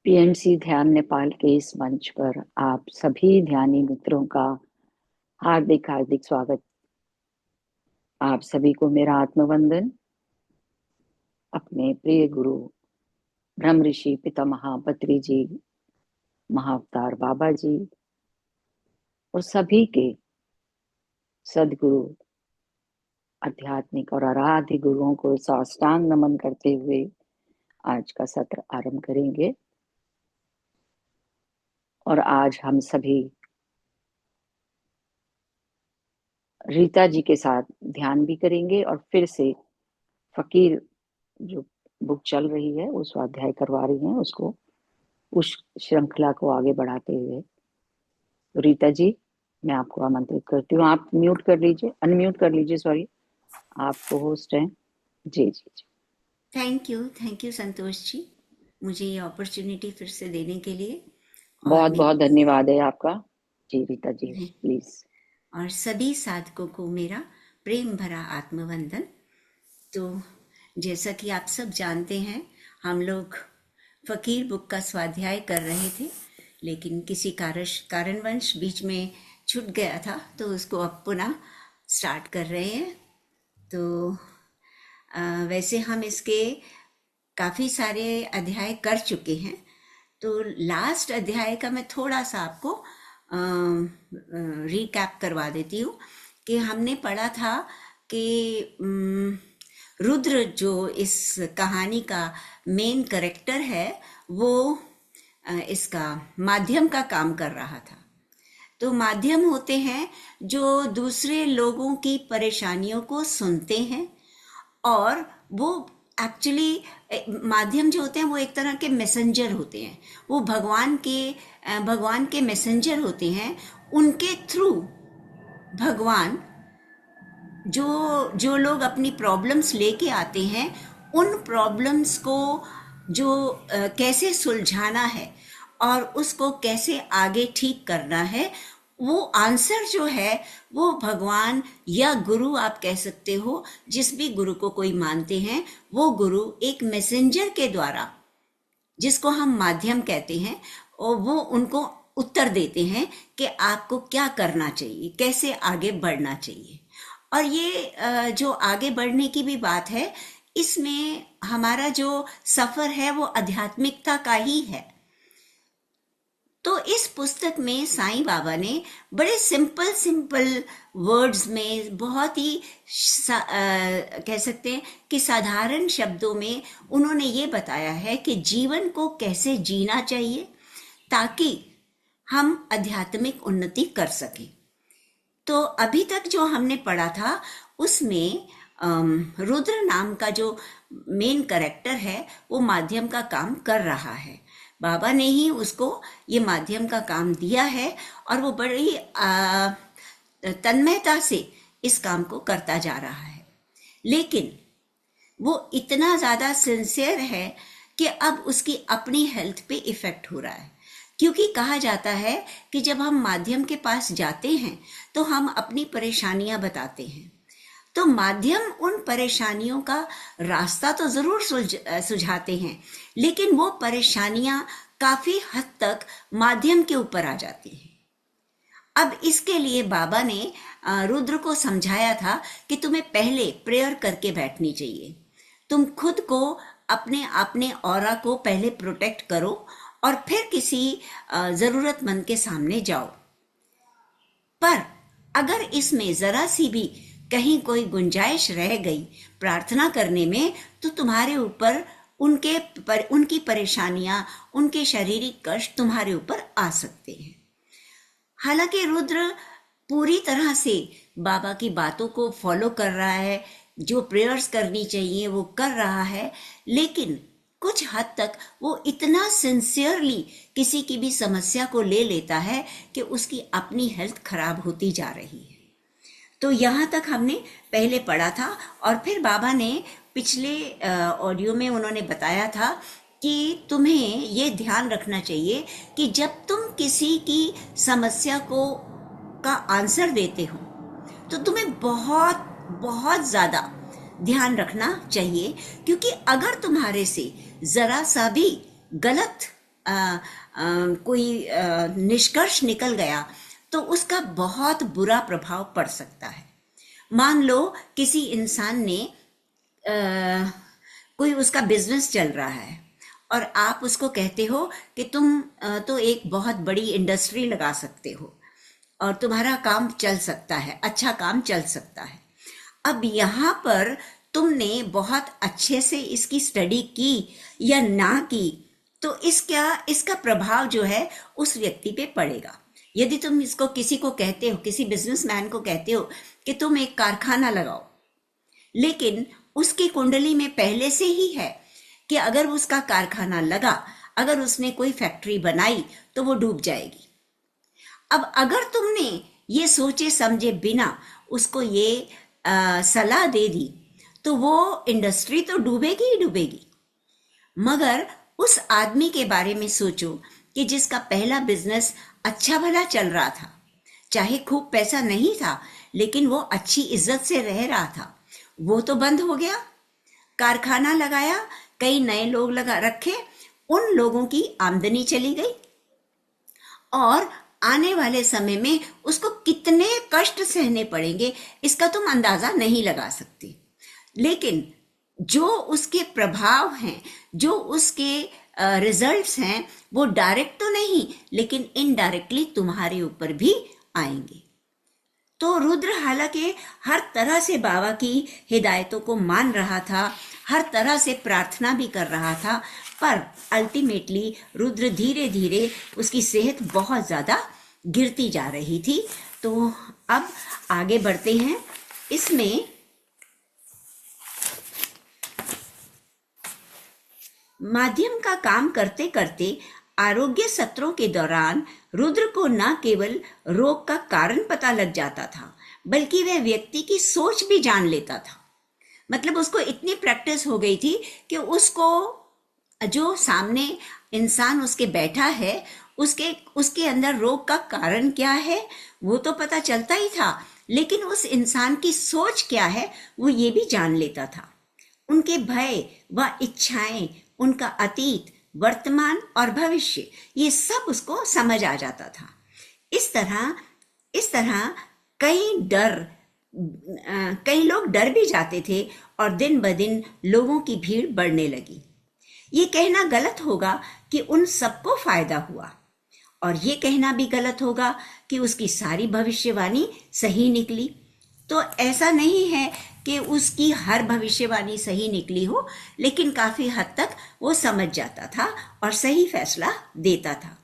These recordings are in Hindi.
पीएमसी ध्यान नेपाल के इस मंच पर आप सभी ध्यानी मित्रों का हार्दिक हार्दिक स्वागत। आप सभी को मेरा आत्मवंदन। अपने प्रिय गुरु ब्रह्म ऋषि पितामह बद्री जी, महाअवतार बाबा जी और सभी के सदगुरु आध्यात्मिक और आराध्य गुरुओं को साष्टांग नमन करते हुए आज का सत्र आरंभ करेंगे। और आज हम सभी रीता जी के साथ ध्यान भी करेंगे और फिर से फकीर जो बुक चल रही है उस स्वाध्याय करवा रही हैं, उसको उस श्रृंखला को आगे बढ़ाते हुए। तो रीता जी, मैं आपको आमंत्रित करती हूँ। आप म्यूट कर लीजिए, अनम्यूट कर लीजिए, सॉरी, आपको होस्ट हैं। जी जी जी। थैंक यू संतोष जी, मुझे ये अपॉर्चुनिटी फिर से देने के लिए। और बहुत बहुत धन्यवाद है आपका। जी रीता जी, प्लीज। और सभी साधकों को मेरा प्रेम भरा आत्मवंदन। तो जैसा कि आप सब जानते हैं, हम लोग फकीर बुक का स्वाध्याय कर रहे थे, लेकिन किसी कारणवश बीच में छूट गया था, तो उसको अब पुनः स्टार्ट कर रहे हैं। तो वैसे हम इसके काफ़ी सारे अध्याय कर चुके हैं। तो लास्ट अध्याय का मैं थोड़ा सा आपको रिकैप करवा देती हूँ कि हमने पढ़ा था कि रुद्र जो इस कहानी का मेन कैरेक्टर है, वो इसका माध्यम का काम कर रहा था। तो माध्यम होते हैं जो दूसरे लोगों की परेशानियों को सुनते हैं, और वो एक्चुअली माध्यम जो होते हैं वो एक तरह के मैसेंजर होते हैं। वो भगवान के मैसेंजर होते हैं। उनके थ्रू भगवान जो लोग अपनी प्रॉब्लम्स लेके आते हैं, उन प्रॉब्लम्स को जो कैसे सुलझाना है और उसको कैसे आगे ठीक करना है, वो आंसर जो है वो भगवान या गुरु आप कह सकते हो, जिस भी गुरु को कोई मानते हैं, वो गुरु एक मैसेंजर के द्वारा, जिसको हम माध्यम कहते हैं, और वो उनको उत्तर देते हैं कि आपको क्या करना चाहिए, कैसे आगे बढ़ना चाहिए। और ये जो आगे बढ़ने की भी बात है, इसमें हमारा जो सफर है वो आध्यात्मिकता का ही है। तो इस पुस्तक में साईं बाबा ने बड़े सिंपल वर्ड्स में, बहुत ही कह सकते हैं कि साधारण शब्दों में उन्होंने ये बताया है कि जीवन को कैसे जीना चाहिए ताकि हम आध्यात्मिक उन्नति कर सकें। तो अभी तक जो हमने पढ़ा था उसमें रुद्र नाम का जो मेन कैरेक्टर है वो माध्यम का काम कर रहा है। बाबा ने ही उसको ये माध्यम का काम दिया है और वो बड़ी तन्मयता से इस काम को करता जा रहा है। लेकिन वो इतना ज़्यादा सिंसियर है कि अब उसकी अपनी हेल्थ पे इफेक्ट हो रहा है, क्योंकि कहा जाता है कि जब हम माध्यम के पास जाते हैं तो हम अपनी परेशानियां बताते हैं। तो माध्यम उन परेशानियों का रास्ता तो जरूर सुझाते हैं, लेकिन वो परेशानियां काफी हद तक माध्यम के ऊपर आ जाती हैं। अब इसके लिए बाबा ने रुद्र को समझाया था कि तुम्हें पहले प्रेयर करके बैठनी चाहिए। तुम खुद को अपने ऑरा को पहले प्रोटेक्ट करो और फिर किसी जरूरतमंद के सामने जाओ। पर अगर इसमें जरा सी भी कहीं कोई गुंजाइश रह गई प्रार्थना करने में, तो तुम्हारे ऊपर उनकी परेशानियां, उनके शारीरिक कष्ट तुम्हारे ऊपर आ सकते हैं। हालांकि रुद्र पूरी तरह से बाबा की बातों को फॉलो कर रहा है, जो प्रेयर्स करनी चाहिए वो कर रहा है, लेकिन कुछ हद तक वो इतना सिंसियरली किसी की भी समस्या को ले लेता है कि उसकी अपनी हेल्थ खराब होती जा रही है। तो यहाँ तक हमने पहले पढ़ा था। और फिर बाबा ने पिछले ऑडियो में उन्होंने बताया था कि तुम्हें ये ध्यान रखना चाहिए कि जब तुम किसी की समस्या का आंसर देते हो तो तुम्हें बहुत बहुत ज़्यादा ध्यान रखना चाहिए, क्योंकि अगर तुम्हारे से ज़रा सा भी गलत कोई निष्कर्ष निकल गया तो उसका बहुत बुरा प्रभाव पड़ सकता है। मान लो किसी इंसान ने कोई उसका बिजनेस चल रहा है और आप उसको कहते हो कि तुम तो एक बहुत बड़ी इंडस्ट्री लगा सकते हो और तुम्हारा काम चल सकता है, अच्छा काम चल सकता है। अब यहाँ पर तुमने बहुत अच्छे से इसकी स्टडी की या ना की तो इसका प्रभाव जो है उस व्यक्ति पे पड़ेगा। यदि तुम इसको किसी को कहते हो, किसी बिजनेसमैन को कहते हो कि तुम एक कारखाना लगाओ, लेकिन उसकी कुंडली में पहले से ही है कि अगर उसका कारखाना लगा, अगर उसने कोई फैक्ट्री बनाई तो वो डूब जाएगी। अब अगर तुमने ये सोचे समझे बिना उसको ये सलाह दे दी तो वो इंडस्ट्री तो डूबेगी ही डूबेगी। मगर उस आदमी के बारे में सोचो कि जिसका पहला बिजनेस अच्छा भला चल रहा था, चाहे खूब पैसा नहीं था लेकिन वो अच्छी इज्जत से रह रहा था, वो तो बंद हो गया। कारखाना लगाया, कई नए लोग लगा रखे, उन लोगों की आमदनी चली गई और आने वाले समय में उसको कितने कष्ट सहने पड़ेंगे इसका तुम अंदाजा नहीं लगा सकते। लेकिन जो उसके प्रभाव हैं, जो उसके रिजल्ट्स हैं, वो डायरेक्ट तो नहीं लेकिन इनडायरेक्टली तुम्हारे ऊपर भी आएंगे। तो रुद्र हालांकि हर तरह से बाबा की हिदायतों को मान रहा था, हर तरह से प्रार्थना भी कर रहा था, पर अल्टीमेटली रुद्र धीरे धीरे उसकी सेहत बहुत ज़्यादा गिरती जा रही थी। तो अब आगे बढ़ते हैं। इसमें माध्यम का काम करते करते आरोग्य सत्रों के दौरान रुद्र को न केवल रोग का कारण पता लग जाता था बल्कि वह व्यक्ति की सोच भी जान लेता था। मतलब उसको इतनी प्रैक्टिस हो गई थी कि उसको जो सामने इंसान उसके बैठा है उसके अंदर रोग का कारण क्या है वो तो पता चलता ही था, लेकिन उस इंसान की सोच क्या है वो ये भी जान लेता था। उनके भय व इच्छाएं, उनका अतीत, वर्तमान और भविष्य, ये सब उसको समझ आ जाता था। इस तरह कई लोग डर भी जाते थे और दिन ब दिन लोगों की भीड़ बढ़ने लगी। ये कहना गलत होगा कि उन सबको फायदा हुआ और ये कहना भी गलत होगा कि उसकी सारी भविष्यवाणी सही निकली। तो ऐसा नहीं है कि उसकी हर भविष्यवाणी सही निकली हो, लेकिन काफी हद तक वो समझ जाता था और सही फैसला देता था।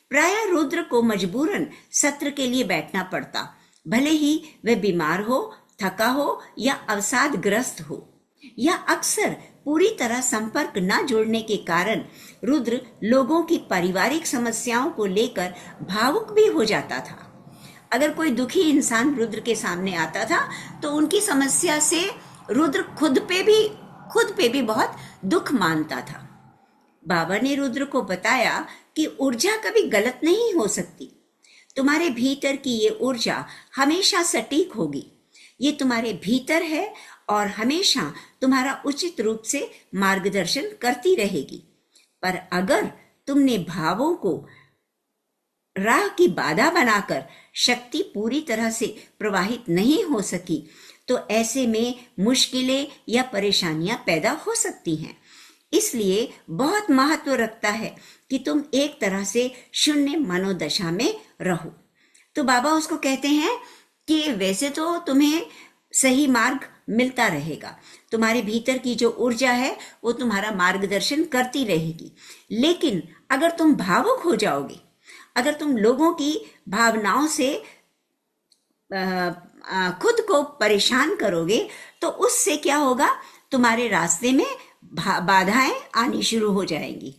प्रायः रुद्र को मजबूरन सत्र के लिए बैठना पड़ता, भले ही वह बीमार हो, थका हो या अवसादग्रस्त हो, या अक्सर पूरी तरह संपर्क न जोड़ने के कारण रुद्र लोगों की पारिवारिक समस्याओं को लेकर भावुक भी हो जाता था। अगर कोई दुखी इंसान रुद्र के सामने आता था तो उनकी समस्या से रुद्र खुद पे भी बहुत दुख मानता था। बाबा ने रुद्र को बताया कि ऊर्जा कभी गलत नहीं हो सकती। तुम्हारे भीतर की ये ऊर्जा हमेशा सटीक होगी। ये तुम्हारे भीतर है और हमेशा तुम्हारा उचित रूप से मार्गदर्शन करती रहेगी। पर अगर तुमने भावों को राह की बाधा बनाकर शक्ति पूरी तरह से प्रवाहित नहीं हो सकी तो ऐसे में मुश्किलें या परेशानियां पैदा हो सकती हैं। इसलिए बहुत महत्व रखता है कि तुम एक तरह से शून्य मनोदशा में रहो। तो बाबा उसको कहते हैं कि वैसे तो तुम्हें सही मार्ग मिलता रहेगा, तुम्हारे भीतर की जो ऊर्जा है वो तुम्हारा मार्गदर्शन करती रहेगी, लेकिन अगर तुम भावुक हो जाओगे, अगर तुम लोगों की भावनाओं से खुद को परेशान करोगे तो उससे क्या होगा, तुम्हारे रास्ते में बाधाएं आनी शुरू हो जाएंगी।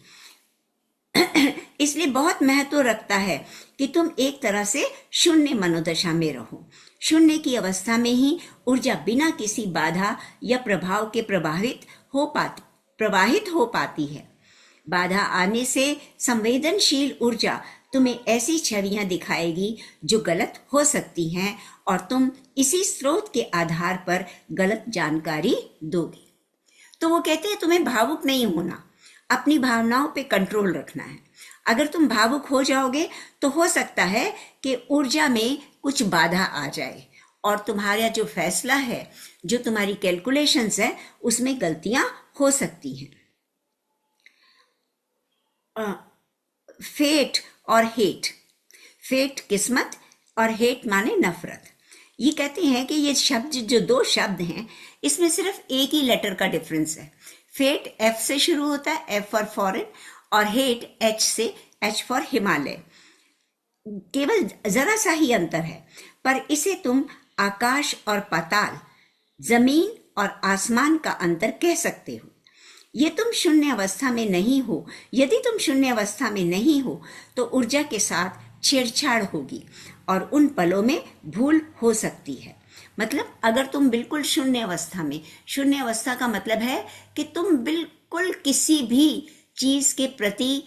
इसलिए बहुत महत्व रखता है कि तुम एक तरह से शून्य मनोदशा में रहो। शून्य की अवस्था में ही ऊर्जा बिना किसी बाधा या प्रभाव के प्रवाहित हो पाती है। बाधा आने से संवेदनशील ऊर्जा तुम्हें ऐसी छवियां दिखाएगी जो गलत हो सकती हैं और तुम इसी स्रोत के आधार पर गलत जानकारी दोगे। तो वो कहते हैं तुम्हें भावुक नहीं होना। अपनी भावनाओं पे कंट्रोल रखना है। अगर तुम भावुक हो जाओगे तो हो सकता है कि ऊर्जा में कुछ बाधा आ जाए और तुम्हारा जो फैसला है, जो तुम्हारी कैलकुलेशंस है, उसमें गलतियां हो सकती हैं। फेट और हेट, फेट किस्मत और हेट माने नफरत। ये कहते हैं कि ये शब्द, जो दो शब्द हैं, इसमें सिर्फ एक ही लेटर का डिफरेंस है। फेट एफ से शुरू होता है, एफ फॉर फॉरेन, और हेट एच से, एच फॉर हिमालय। केवल जरा सा ही अंतर है, पर इसे तुम आकाश और पाताल, जमीन और आसमान का अंतर कह सकते हो। ये तुम शून्य अवस्था में नहीं हो। यदि तुम शून्य अवस्था में नहीं हो तो ऊर्जा के साथ छेड़छाड़ होगी और उन पलों में भूल हो सकती है। मतलब अगर तुम बिल्कुल शून्य अवस्था में, शून्य अवस्था का मतलब है कि तुम बिल्कुल किसी भी चीज के प्रति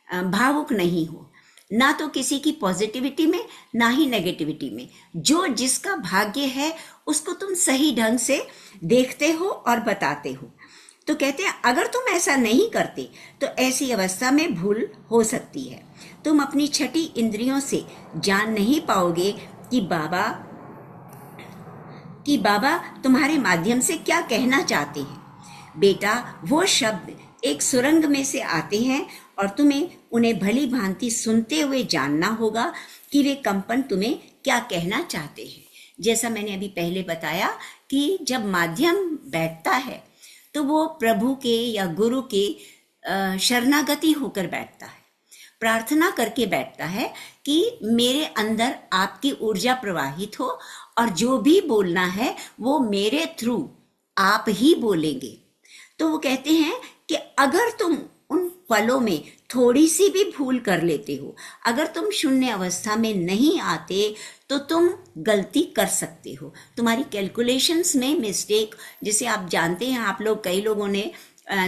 भावुक नहीं हो, ना तो किसी की पॉजिटिविटी में, ना ही नेगेटिविटी में। जो जिसका भाग्य है उसको तुम सही ढंग से देखते हो और बताते हो। तो कहते हैं अगर तुम ऐसा नहीं करते तो ऐसी अवस्था में भूल हो सकती है। तुम अपनी छठी इंद्रियों से जान नहीं पाओगे कि बाबा तुम्हारे माध्यम से क्या कहना चाहते हैं। बेटा, वो शब्द एक सुरंग में से आते हैं और तुम्हें उन्हें भली भांति सुनते हुए जानना होगा कि वे कंपन तुम्हें क्या कहना चाहते हैं। जैसा मैंने अभी पहले बताया कि जब माध्यम बैठता है तो वो प्रभु के या गुरु के शरणागति होकर बैठता है, प्रार्थना करके बैठता है कि मेरे अंदर आपकी ऊर्जा प्रवाहित हो और जो भी बोलना है वो मेरे थ्रू आप ही बोलेंगे। तो वो कहते हैं कि अगर तुम उन पलों में थोड़ी सी भी भूल कर लेते हो, अगर तुम शून्य अवस्था में नहीं आते तो तुम गलती कर सकते हो। तुम्हारी कैलकुलेशंस में मिस्टेक, जिसे आप जानते हैं, आप लोग, कई लोगों ने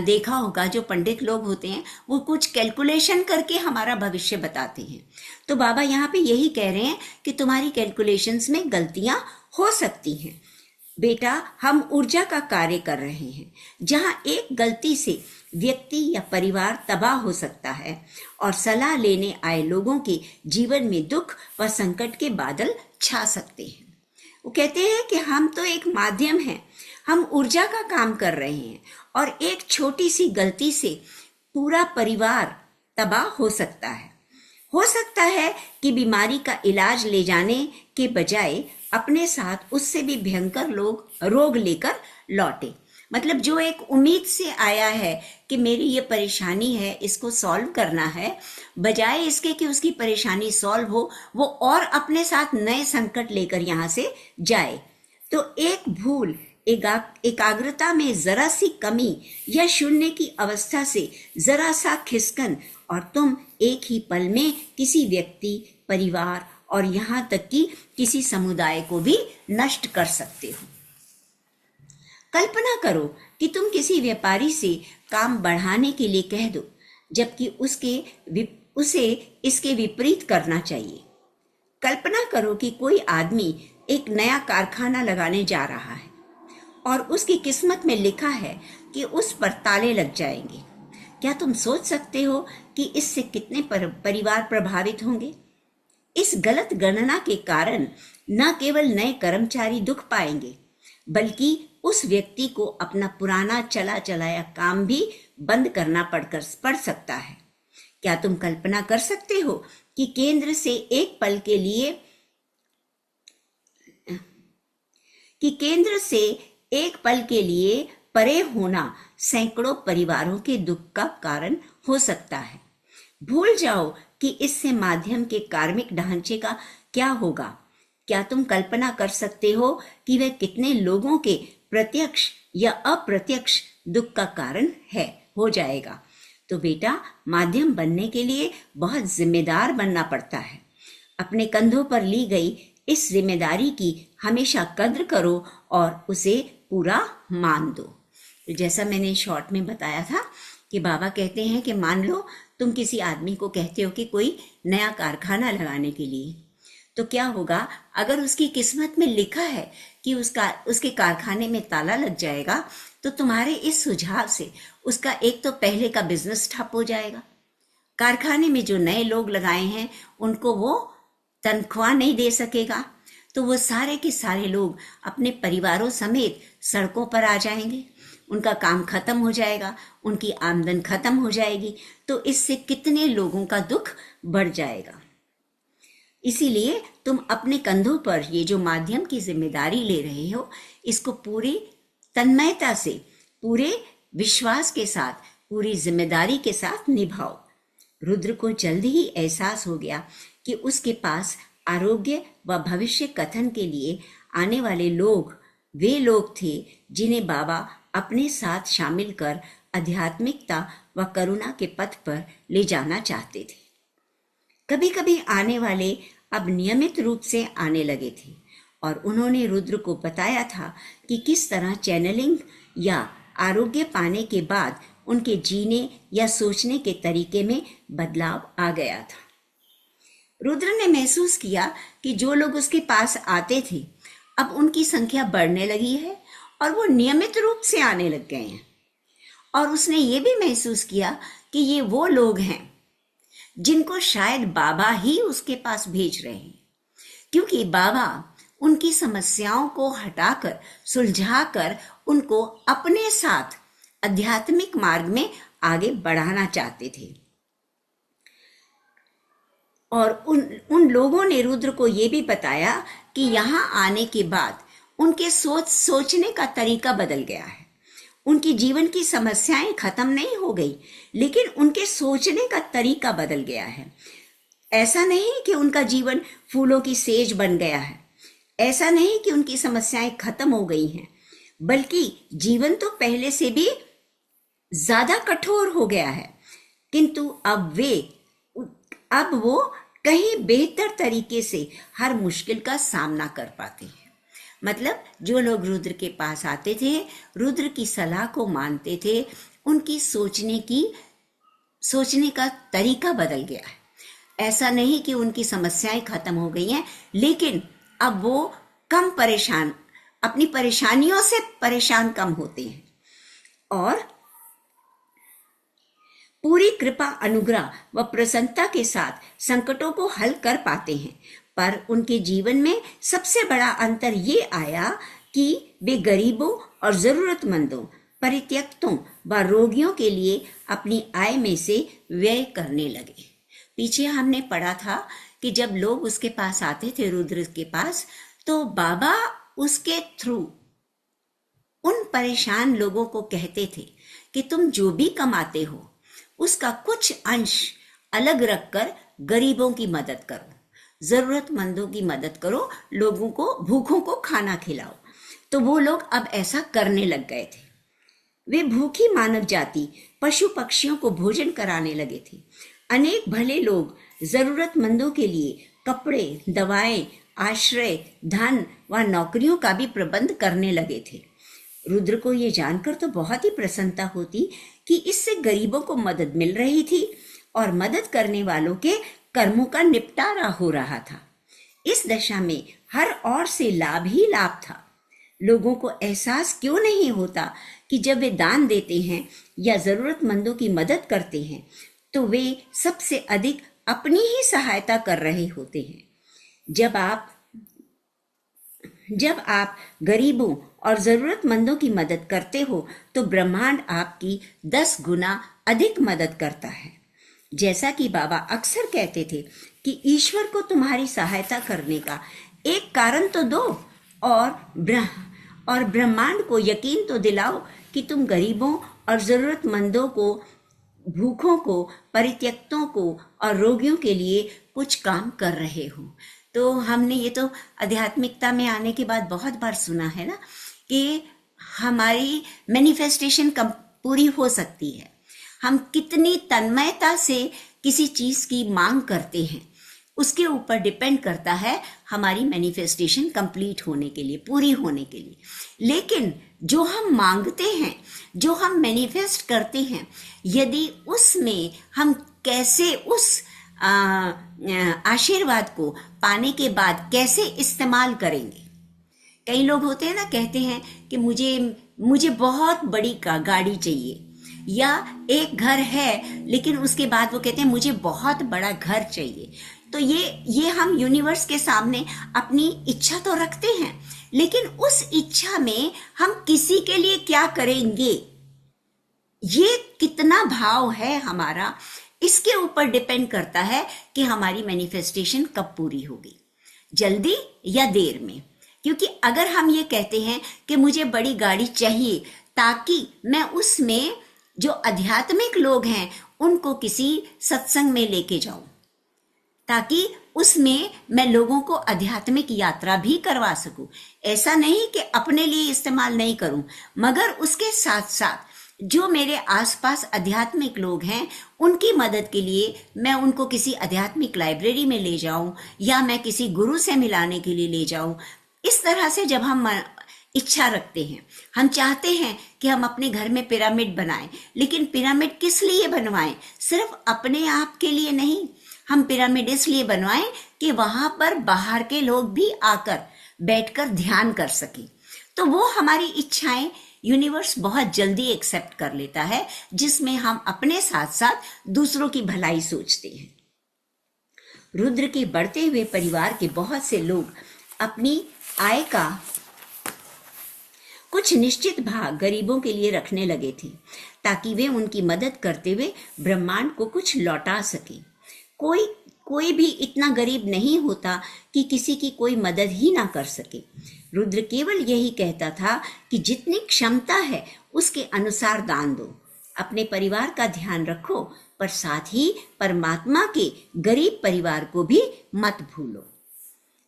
देखा होगा, जो पंडित लोग होते हैं वो कुछ कैलकुलेशन करके हमारा भविष्य बताते हैं। तो बाबा यहाँ पे यही कह रहे हैं कि तुम्हारी कैलकुलेशंस में गलतियां हो सकती हैं। बेटा, हम ऊर्जा का कार्य कर रहे हैं जहां एक गलती से व्यक्ति या परिवार तबाह हो सकता है और सलाह लेने आए लोगों के जीवन में दुख व संकट के बादल छा सकते हैं। वो कहते हैं कि हम तो एक माध्यम हैं, हम ऊर्जा का काम कर रहे हैं और एक छोटी सी गलती से पूरा परिवार तबाह हो सकता है। हो सकता है कि बीमारी का इलाज ले जाने के बजाय अपने साथ उससे भी भयंकर रोग लेकर लौटे। मतलब जो एक उम्मीद से आया है कि मेरी ये परेशानी है, इसको सॉल्व करना है, बजाय इसके कि उसकी परेशानी सॉल्व हो, वो और अपने साथ नए संकट लेकर यहाँ से जाए। तो एक भूल, एकाग्रता में जरा सी कमी या शून्य की अवस्था से जरा सा खिसकन और तुम एक ही पल में किसी व्यक्ति, परिवार और यहाँ तक कि किसी समुदाय को भी नष्ट कर सकते हो। कल्पना करो कि तुम किसी व्यापारी से काम बढ़ाने के लिए कह दो, जबकि उसे इसके विपरीत करना चाहिए। कल्पना करो कि कोई आदमी एक नया कारखाना लगाने जा रहा है और उसकी किस्मत में लिखा है कि उस पर ताले लग जाएंगे। क्या तुम सोच सकते हो कि इससे कितने परिवार प्रभावित होंगे? इस गलत गणना के कारण न केवल नए कर्मचारी दुख पाएंगे, बल्कि उस व्यक्ति को अपना पुराना चला चलाया काम भी बंद करना पड़ सकता है। क्या तुम कल्पना कर सकते हो कि केंद्र से एक पल के लिए परे होना सैकड़ों परिवारों के दुख का कारण हो सकता है। भूल जाओ कि इससे माध्यम के कार्मिक ढांचे का क्या होगा। क्या तुम कल्पना कर सकते हो कि वह कितने लोगों के प्रत्यक्ष या अप्रत्यक्ष दुख का कारण हो जाएगा? तो बेटा, माध्यम बनने के लिए बहुत जिम्मेदार बनना पड़ता है। अपने कंधों पर ली गई इस जिम्मेदारी की हमेशा कद्र करो और उसे पूरा मान दो। जैसा मैंने शॉर्ट में बताया था कि बाबा कहते हैं कि मान लो तुम किसी आदमी को कहते हो कि कोई नया कारखाना लगाने के लिए, तो क्या होगा अगर उसकी किस्मत में लिखा है कि उसके कारखाने में ताला लग जाएगा, तो तुम्हारे इस सुझाव से उसका एक तो पहले का बिजनेस ठप हो जाएगा, कारखाने में जो नए लोग लगाए हैं उनको वो तनख्वाह नहीं दे सकेगा, तो वो सारे के सारे लोग अपने परिवारों समेत सड़कों पर आ जाएंगे, उनका काम खत्म हो जाएगा, उनकी आमदन खत्म हो जाएगी, तो इससे कितने लोगों का दुख बढ़ जाएगा। इसीलिए तुम अपने कंधों पर ये जो माध्यम की जिम्मेदारी ले रहे हो, इसको पूरी तन्मयता से, पूरे विश्वास के साथ, पूरी जिम्मेदारी के साथ निभाओ। रुद्र को जल्द ही एहसास हो गया कि उसके पास आरोग्य व भविष्य कथन के लिए आने वाले लोग वे लोग थे जिन्हें बाबा अपने साथ शामिल कर आध्यात्मिकता व करुणा के पथ पर ले जाना चाहते थे। कभी कभी आने वाले अब नियमित रूप से आने लगे थे और उन्होंने रुद्र को बताया था कि किस तरह चैनलिंग या आरोग्य पाने के बाद उनके जीने या सोचने के तरीके में बदलाव आ गया था। रुद्र ने महसूस किया कि जो लोग उसके पास आते थे अब उनकी संख्या बढ़ने लगी है और वो नियमित रूप से आने लग गए हैं। और उसने ये भी महसूस किया कि ये वो लोग हैं जिनको शायद बाबा ही उसके पास भेज रहे हैं, क्योंकि बाबा उनकी समस्याओं को हटाकर, सुलझाकर उनको अपने साथ आध्यात्मिक मार्ग में आगे बढ़ाना चाहते थे। और उन लोगों ने रुद्र को यह भी बताया कि यहाँ आने के बाद उनके सोचने का तरीका बदल गया है। उनकी जीवन की समस्याएं खत्म नहीं हो गई, लेकिन उनके सोचने का तरीका बदल गया है। ऐसा नहीं कि उनका जीवन फूलों की सेज बन गया है, ऐसा नहीं कि उनकी समस्याएं खत्म हो गई हैं, बल्कि जीवन तो पहले से भी ज्यादा कठोर हो गया है, किंतु अब वो कहीं बेहतर तरीके से हर मुश्किल का सामना कर पाते हैं। मतलब जो लोग रुद्र के पास आते थे, रुद्र की सलाह को मानते थे, उनकी सोचने का तरीका बदल गया है। ऐसा नहीं कि उनकी समस्याएं खत्म हो गई हैं, लेकिन अब वो कम परेशान, अपनी परेशानियों से परेशान कम होते हैं और पूरी कृपा, अनुग्रह व प्रसन्नता के साथ संकटों को हल कर पाते हैं। पर उनके जीवन में सबसे बड़ा अंतर ये आया कि वे गरीबों और जरूरतमंदों, परित्यक्तों व रोगियों के लिए अपनी आय में से व्यय करने लगे। पीछे हमने पढ़ा था कि जब लोग उसके पास आते थे, रुद्र के पास, तो बाबा उसके थ्रू उन परेशान लोगों को कहते थे कि तुम जो भी कमाते हो उसका कुछ अंश अलग रखकर गरीबों की मदद करो, जरूरतमंदों की मदद करो, लोगों को, भूखों को खाना खिलाओ। तो वो लोग अब ऐसा करने लग गए थे। वे भूखी मानव जाति, पशु पक्षियों को भोजन कराने लगे थे। अनेक भले लोग जरूरतमंदों के लिए कपड़े, दवाएं, आश्रय, धन व नौकरियों का भी प्रबंध करने लगे थे। रुद्र को ये जानकर तो बहुत ही प्रसन्नता होती कि इससे गरीबों को मदद मिल रही थी और मदद करने वालों के कर्मों का निपटारा हो रहा था। इस दशा में हर ओर से लाभ ही लाभ था। लोगों को एहसास क्यों नहीं होता कि जब वे दान देते हैं या जरूरतमंदों की मदद करते हैं तो वे सबसे अधिक अपनी ही सहायता कर रहे होते हैं। जब आप गरीबों और जरूरतमंदों की मदद करते हो तो ब्रह्मांड आपकी 10 गुना अधिक मदद करता है। जैसा कि बाबा अक्सर कहते थे कि ईश्वर को तुम्हारी सहायता करने का एक कारण तो दो और ब्रह्मांड को यकीन तो दिलाओ कि तुम गरीबों और जरूरतमंदों को, भूखों को, परित्यक्तों को और रोगियों के लिए कुछ काम कर रहे हो। तो हमने ये तो आध्यात्मिकता में आने के बाद बहुत बार सुना है ना कि हमारी मैनिफेस्टेशन कब पूरी हो सकती है। हम कितनी तन्मयता से किसी चीज की मांग करते हैं उसके ऊपर डिपेंड करता है हमारी मैनिफेस्टेशन कंप्लीट होने के लिए, पूरी होने के लिए। लेकिन जो हम मांगते हैं, जो हम मैनिफेस्ट करते हैं, यदि उसमें हम कैसे उस आशीर्वाद को पाने के बाद कैसे इस्तेमाल करेंगे। कई लोग होते हैं ना, कहते हैं कि मुझे मुझे बहुत बड़ी गाड़ी चाहिए, या एक घर है लेकिन उसके बाद वो कहते हैं मुझे बहुत बड़ा घर चाहिए। तो ये हम यूनिवर्स के सामने अपनी इच्छा तो रखते हैं, लेकिन उस इच्छा में हम किसी के लिए क्या करेंगे, ये कितना भाव है हमारा, इसके ऊपर डिपेंड करता है कि हमारी मैनिफेस्टेशन कब पूरी होगी, जल्दी या देर में। क्योंकि अगर हम ये कहते हैं कि मुझे बड़ी गाड़ी चाहिए ताकि मैं उसमें जो आध्यात्मिक लोग हैं उनको किसी सत्संग में लेके जाऊं, ताकि उसमें मैं लोगों को आध्यात्मिक यात्रा भी करवा सकूं, ऐसा नहीं कि अपने लिए इस्तेमाल नहीं करूं, मगर उसके साथ साथ जो मेरे आसपास आध्यात्मिक लोग हैं उनकी मदद के लिए मैं उनको किसी आध्यात्मिक लाइब्रेरी में ले जाऊं, या मैं किसी गुरु से मिलाने के लिए ले जाऊं। इस तरह से जब हम इच्छा रखते हैं, हम चाहते हैं कि हम अपने घर में पिरामिड बनाएं, लेकिन पिरामिड किस लिए बनवाएं? सिर्फ अपने आप के लिए नहीं, हम पिरामिड इसलिए बनवाएं कि वहां पर बाहर के लोग भी आकर बैठकर ध्यान कर सके। तो वो हमारी इच्छाएं यूनिवर्स बहुत जल्दी एक्सेप्ट कर लेता है, जिसमें हम अपने साथ साथ दूसरों की भलाई सोचते हैं। रुद्र के बढ़ते हुए परिवार के बहुत से लोग अपनी आय का कुछ निश्चित भाग गरीबों के लिए रखने लगे थे, ताकि वे उनकी मदद करते हुए ब्रह्मांड को कुछ लौटा सके। कोई भी इतना गरीब नहीं होता कि किसी की कोई मदद ही ना कर सके। रुद्र केवल यही कहता था कि जितनी क्षमता है उसके अनुसार दान दो, अपने परिवार का ध्यान रखो, पर साथ ही परमात्मा के गरीब परिवार को भी मत भूलो।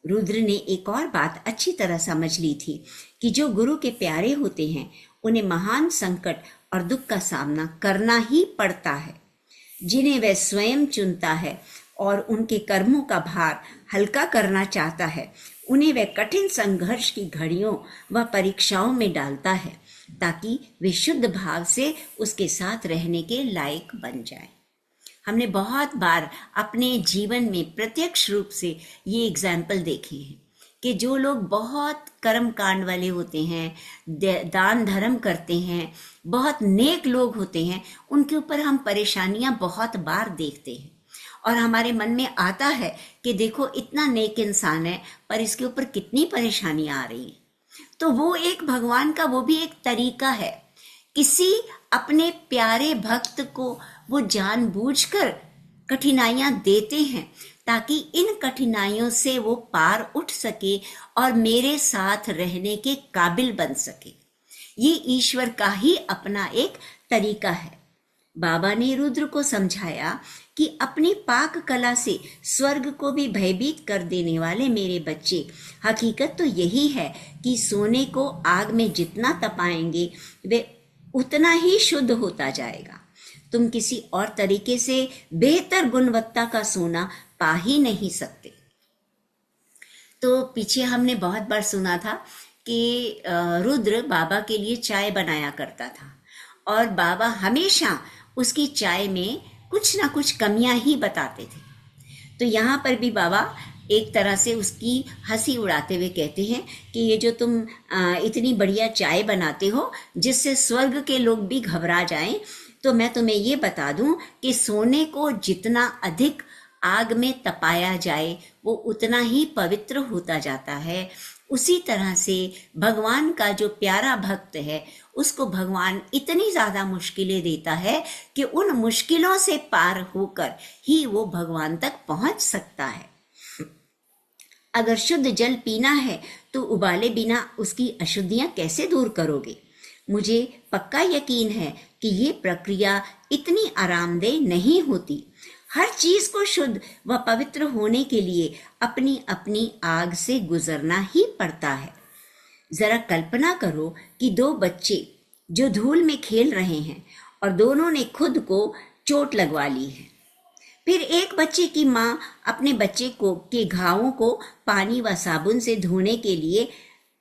रुद्र ने एक और बात अच्छी तरह समझ ली थी कि जो गुरु के प्यारे होते हैं उन्हें महान संकट और दुख का सामना करना ही पड़ता है, जिन्हें वह स्वयं चुनता है और उनके कर्मों का भार हल्का करना चाहता है। उन्हें वह कठिन संघर्ष की घड़ियों व परीक्षाओं में डालता है, ताकि वे शुद्ध भाव से उसके साथ रहने के लायक बन जाएं। हमने बहुत बार अपने जीवन में प्रत्यक्ष रूप से ये एग्जाम्पल देखे हैं कि जो लोग बहुत कर्म कांड वाले होते हैं, दान धर्म करते हैं, बहुत नेक लोग होते हैं, उनके ऊपर हम परेशानियां बहुत बार देखते हैं और हमारे मन में आता है कि देखो इतना नेक इंसान है पर इसके ऊपर कितनी परेशानियां आ रही हैं। तो वो एक भगवान का वो भी एक तरीका है, किसी अपने प्यारे भक्त को वो जानबूझकर कठिनाइयां देते हैं ताकि इन कठिनाइयों से वो पार उठ सके और मेरे साथ रहने के काबिल बन सके। ये ईश्वर का ही अपना एक तरीका है। बाबा ने रुद्र को समझाया कि अपनी पाक कला से स्वर्ग को भी भयभीत कर देने वाले मेरे बच्चे, हकीकत तो यही है कि सोने को आग में जितना तपाएंगे वे उतना ही शुद्ध होता जाएगा। तुम किसी और तरीके से बेहतर गुणवत्ता का सोना पा ही नहीं सकते। तो पीछे हमने बहुत बार सुना था कि रुद्र बाबा के लिए चाय बनाया करता था और बाबा हमेशा उसकी चाय में कुछ ना कुछ कमियां ही बताते थे। तो यहाँ पर भी बाबा एक तरह से उसकी हंसी उड़ाते हुए कहते हैं कि ये जो तुम इतनी बढ़िया चाय बनाते हो जिससे स्वर्ग के लोग भी घबरा जाएं, तो मैं तुम्हें ये बता दूं कि सोने को जितना अधिक आग में तपाया जाए वो उतना ही पवित्र होता जाता है। उसी तरह से भगवान का जो प्यारा भक्त है उसको भगवान इतनी ज्यादा मुश्किलें देता है कि उन मुश्किलों से पार होकर ही वो भगवान तक पहुंच सकता है। अगर शुद्ध जल पीना है तो उबाले बिना उसकी अशुद्धियां कैसे दूर करोगे? मुझे पक्का यकीन है कि ये प्रक्रिया इतनी आरामदेह नहीं होती। हर चीज को शुद्ध व पवित्र होने के लिए अपनी अपनी आग से गुजरना ही पड़ता है। जरा कल्पना करो कि दो बच्चे जो धूल में खेल रहे हैं और दोनों ने खुद को चोट लगवा ली है। फिर एक बच्चे की माँ अपने बच्चे के घावों को पानी व साबुन से धोने के लिए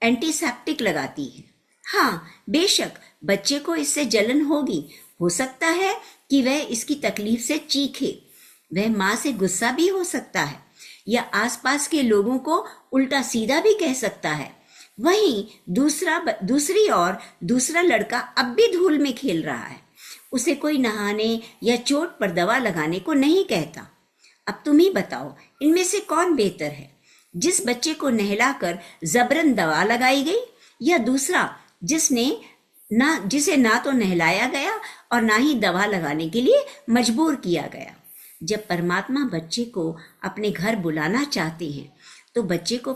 एंटीसेप्टिक लगाती है। हाँ, बेशक बच्चे को इससे जलन होगी, हो सकता है कि वह इसकी तकलीफ से चीखे, वह माँ से गुस्सा भी हो सकता है या आसपास के लोगों को उल्टा सीधा भी कह सकता है। वहीं दूसरी ओर दूसरा लड़का अब भी धूल में खेल रहा है। उसे कोई नहाने या चोट पर दवा लगाने को नहीं कहता। अब तुम ही बताओ, इनमें से कौन बेहतर है? जिस बच्चे को नहलाकर जबरन दवा लगाई गई, या दूसरा जिसे ना तो नहलाया गया और ना ही दवा लगाने के लिए मजबूर किया गया। जब परमात्मा बच्चे को अपने घर बुलाना चाहते हैं तो बच्चे को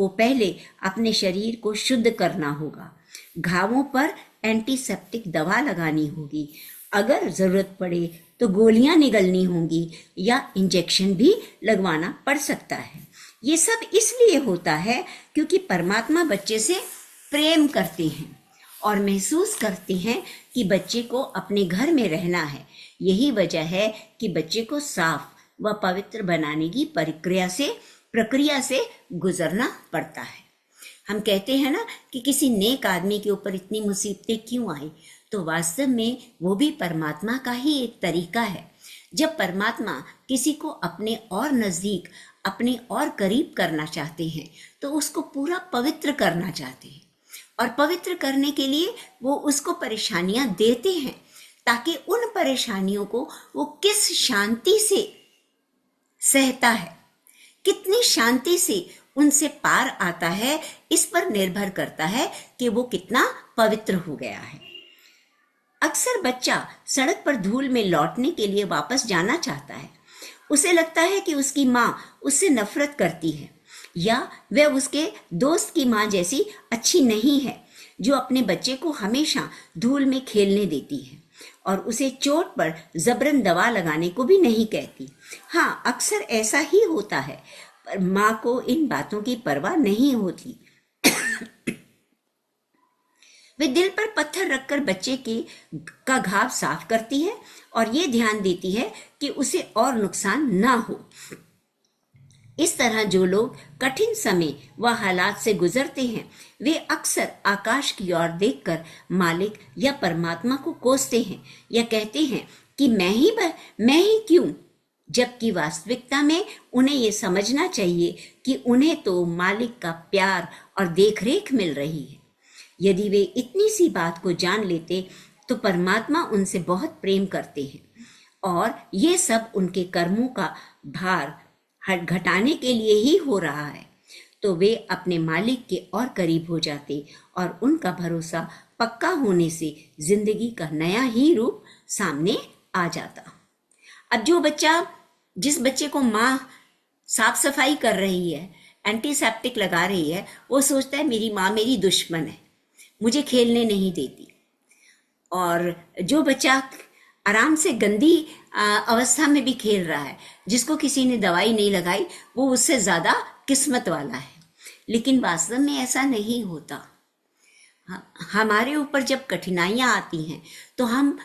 पहले अपने शरीर को शुद्ध करना होगा। घावों पर एंटीसेप्टिक दवा लगानी होगी, अगर जरूरत पड़े तो गोलियां निगलनी होंगी या इंजेक्शन भी लगवाना पड़ सकता है। ये सब इसलिए होता है क्योंकि परमात्मा बच्चे से प्रेम करते हैं और महसूस करते हैं कि बच्चे को अपने घर में रहना है। यही वजह है कि बच्चे को साफ व पवित्र बनाने की प्रक्रिया से गुजरना पड़ता है। हम कहते हैं ना कि किसी नेक आदमी के ऊपर इतनी मुसीबतें क्यों आई, तो वास्तव में वो भी परमात्मा का ही एक तरीका है। जब परमात्मा किसी को अपने और नजदीक, अपने और करीब करना चाहते हैं तो उसको पूरा पवित्र करना चाहते हैं, और पवित्र करने के लिए वो उसको परेशानियां देते हैं ताकि उन परेशानियों को वो किस शांति से सहता है, कितनी शांति से उनसे पार आता है, इस पर निर्भर करता है कि वो कितना पवित्र हो गया है। अक्सर बच्चा सड़क पर धूल में लौटने के लिए वापस जाना चाहता है। उसे लगता है कि उसकी माँ उससे नफरत करती है या वह उसके दोस्त की माँ जैसी अच्छी नहीं है, जो अपने बच्चे को हमेशा धूल में खेलने देती है और उसे चोट पर जबरन दवा लगाने को भी नहीं कहती। हाँ, अक्सर ऐसा ही होता है, पर माँ को इन बातों की परवाह नहीं होती। वे दिल पर पत्थर रखकर बच्चे का घाव साफ करती है और ये ध्यान देती है कि उसे और नुकसान ना हो। इस तरह जो लोग कठिन समय व हालात से गुजरते हैं, वे अक्सर आकाश की ओर देखकर मालिक या परमात्मा को कोसते हैं या कहते हैं कि मैं ही क्यों, जबकि वास्तविकता में उन्हें ये समझना चाहिए कि उन्हें तो मालिक का प्यार और देखरेख मिल रही है। यदि वे इतनी सी बात को जान लेते तो परमात्मा उनसे बहुत प्रेम करते हैं और ये सब उनके कर्मों का भार घटाने के लिए ही हो रहा है, तो वे अपने मालिक के और करीब हो जाते और उनका भरोसा पक्का होने से जिंदगी का नया ही रूप सामने आ जाता। अब जिस बच्चे को माँ साफ सफाई कर रही है, एंटीसेप्टिक लगा रही है, वो सोचता है मेरी माँ मेरी दुश्मन है, मुझे खेलने नहीं देती। और जो बच्चा आराम से गंदी अवस्था में भी खेल रहा है, जिसको किसी ने दवाई नहीं लगाई, वो उससे ज्यादा किस्मत वाला है। लेकिन वास्तव में ऐसा नहीं होता। हमारे ऊपर जब कठिनाइयां आती हैं तो हम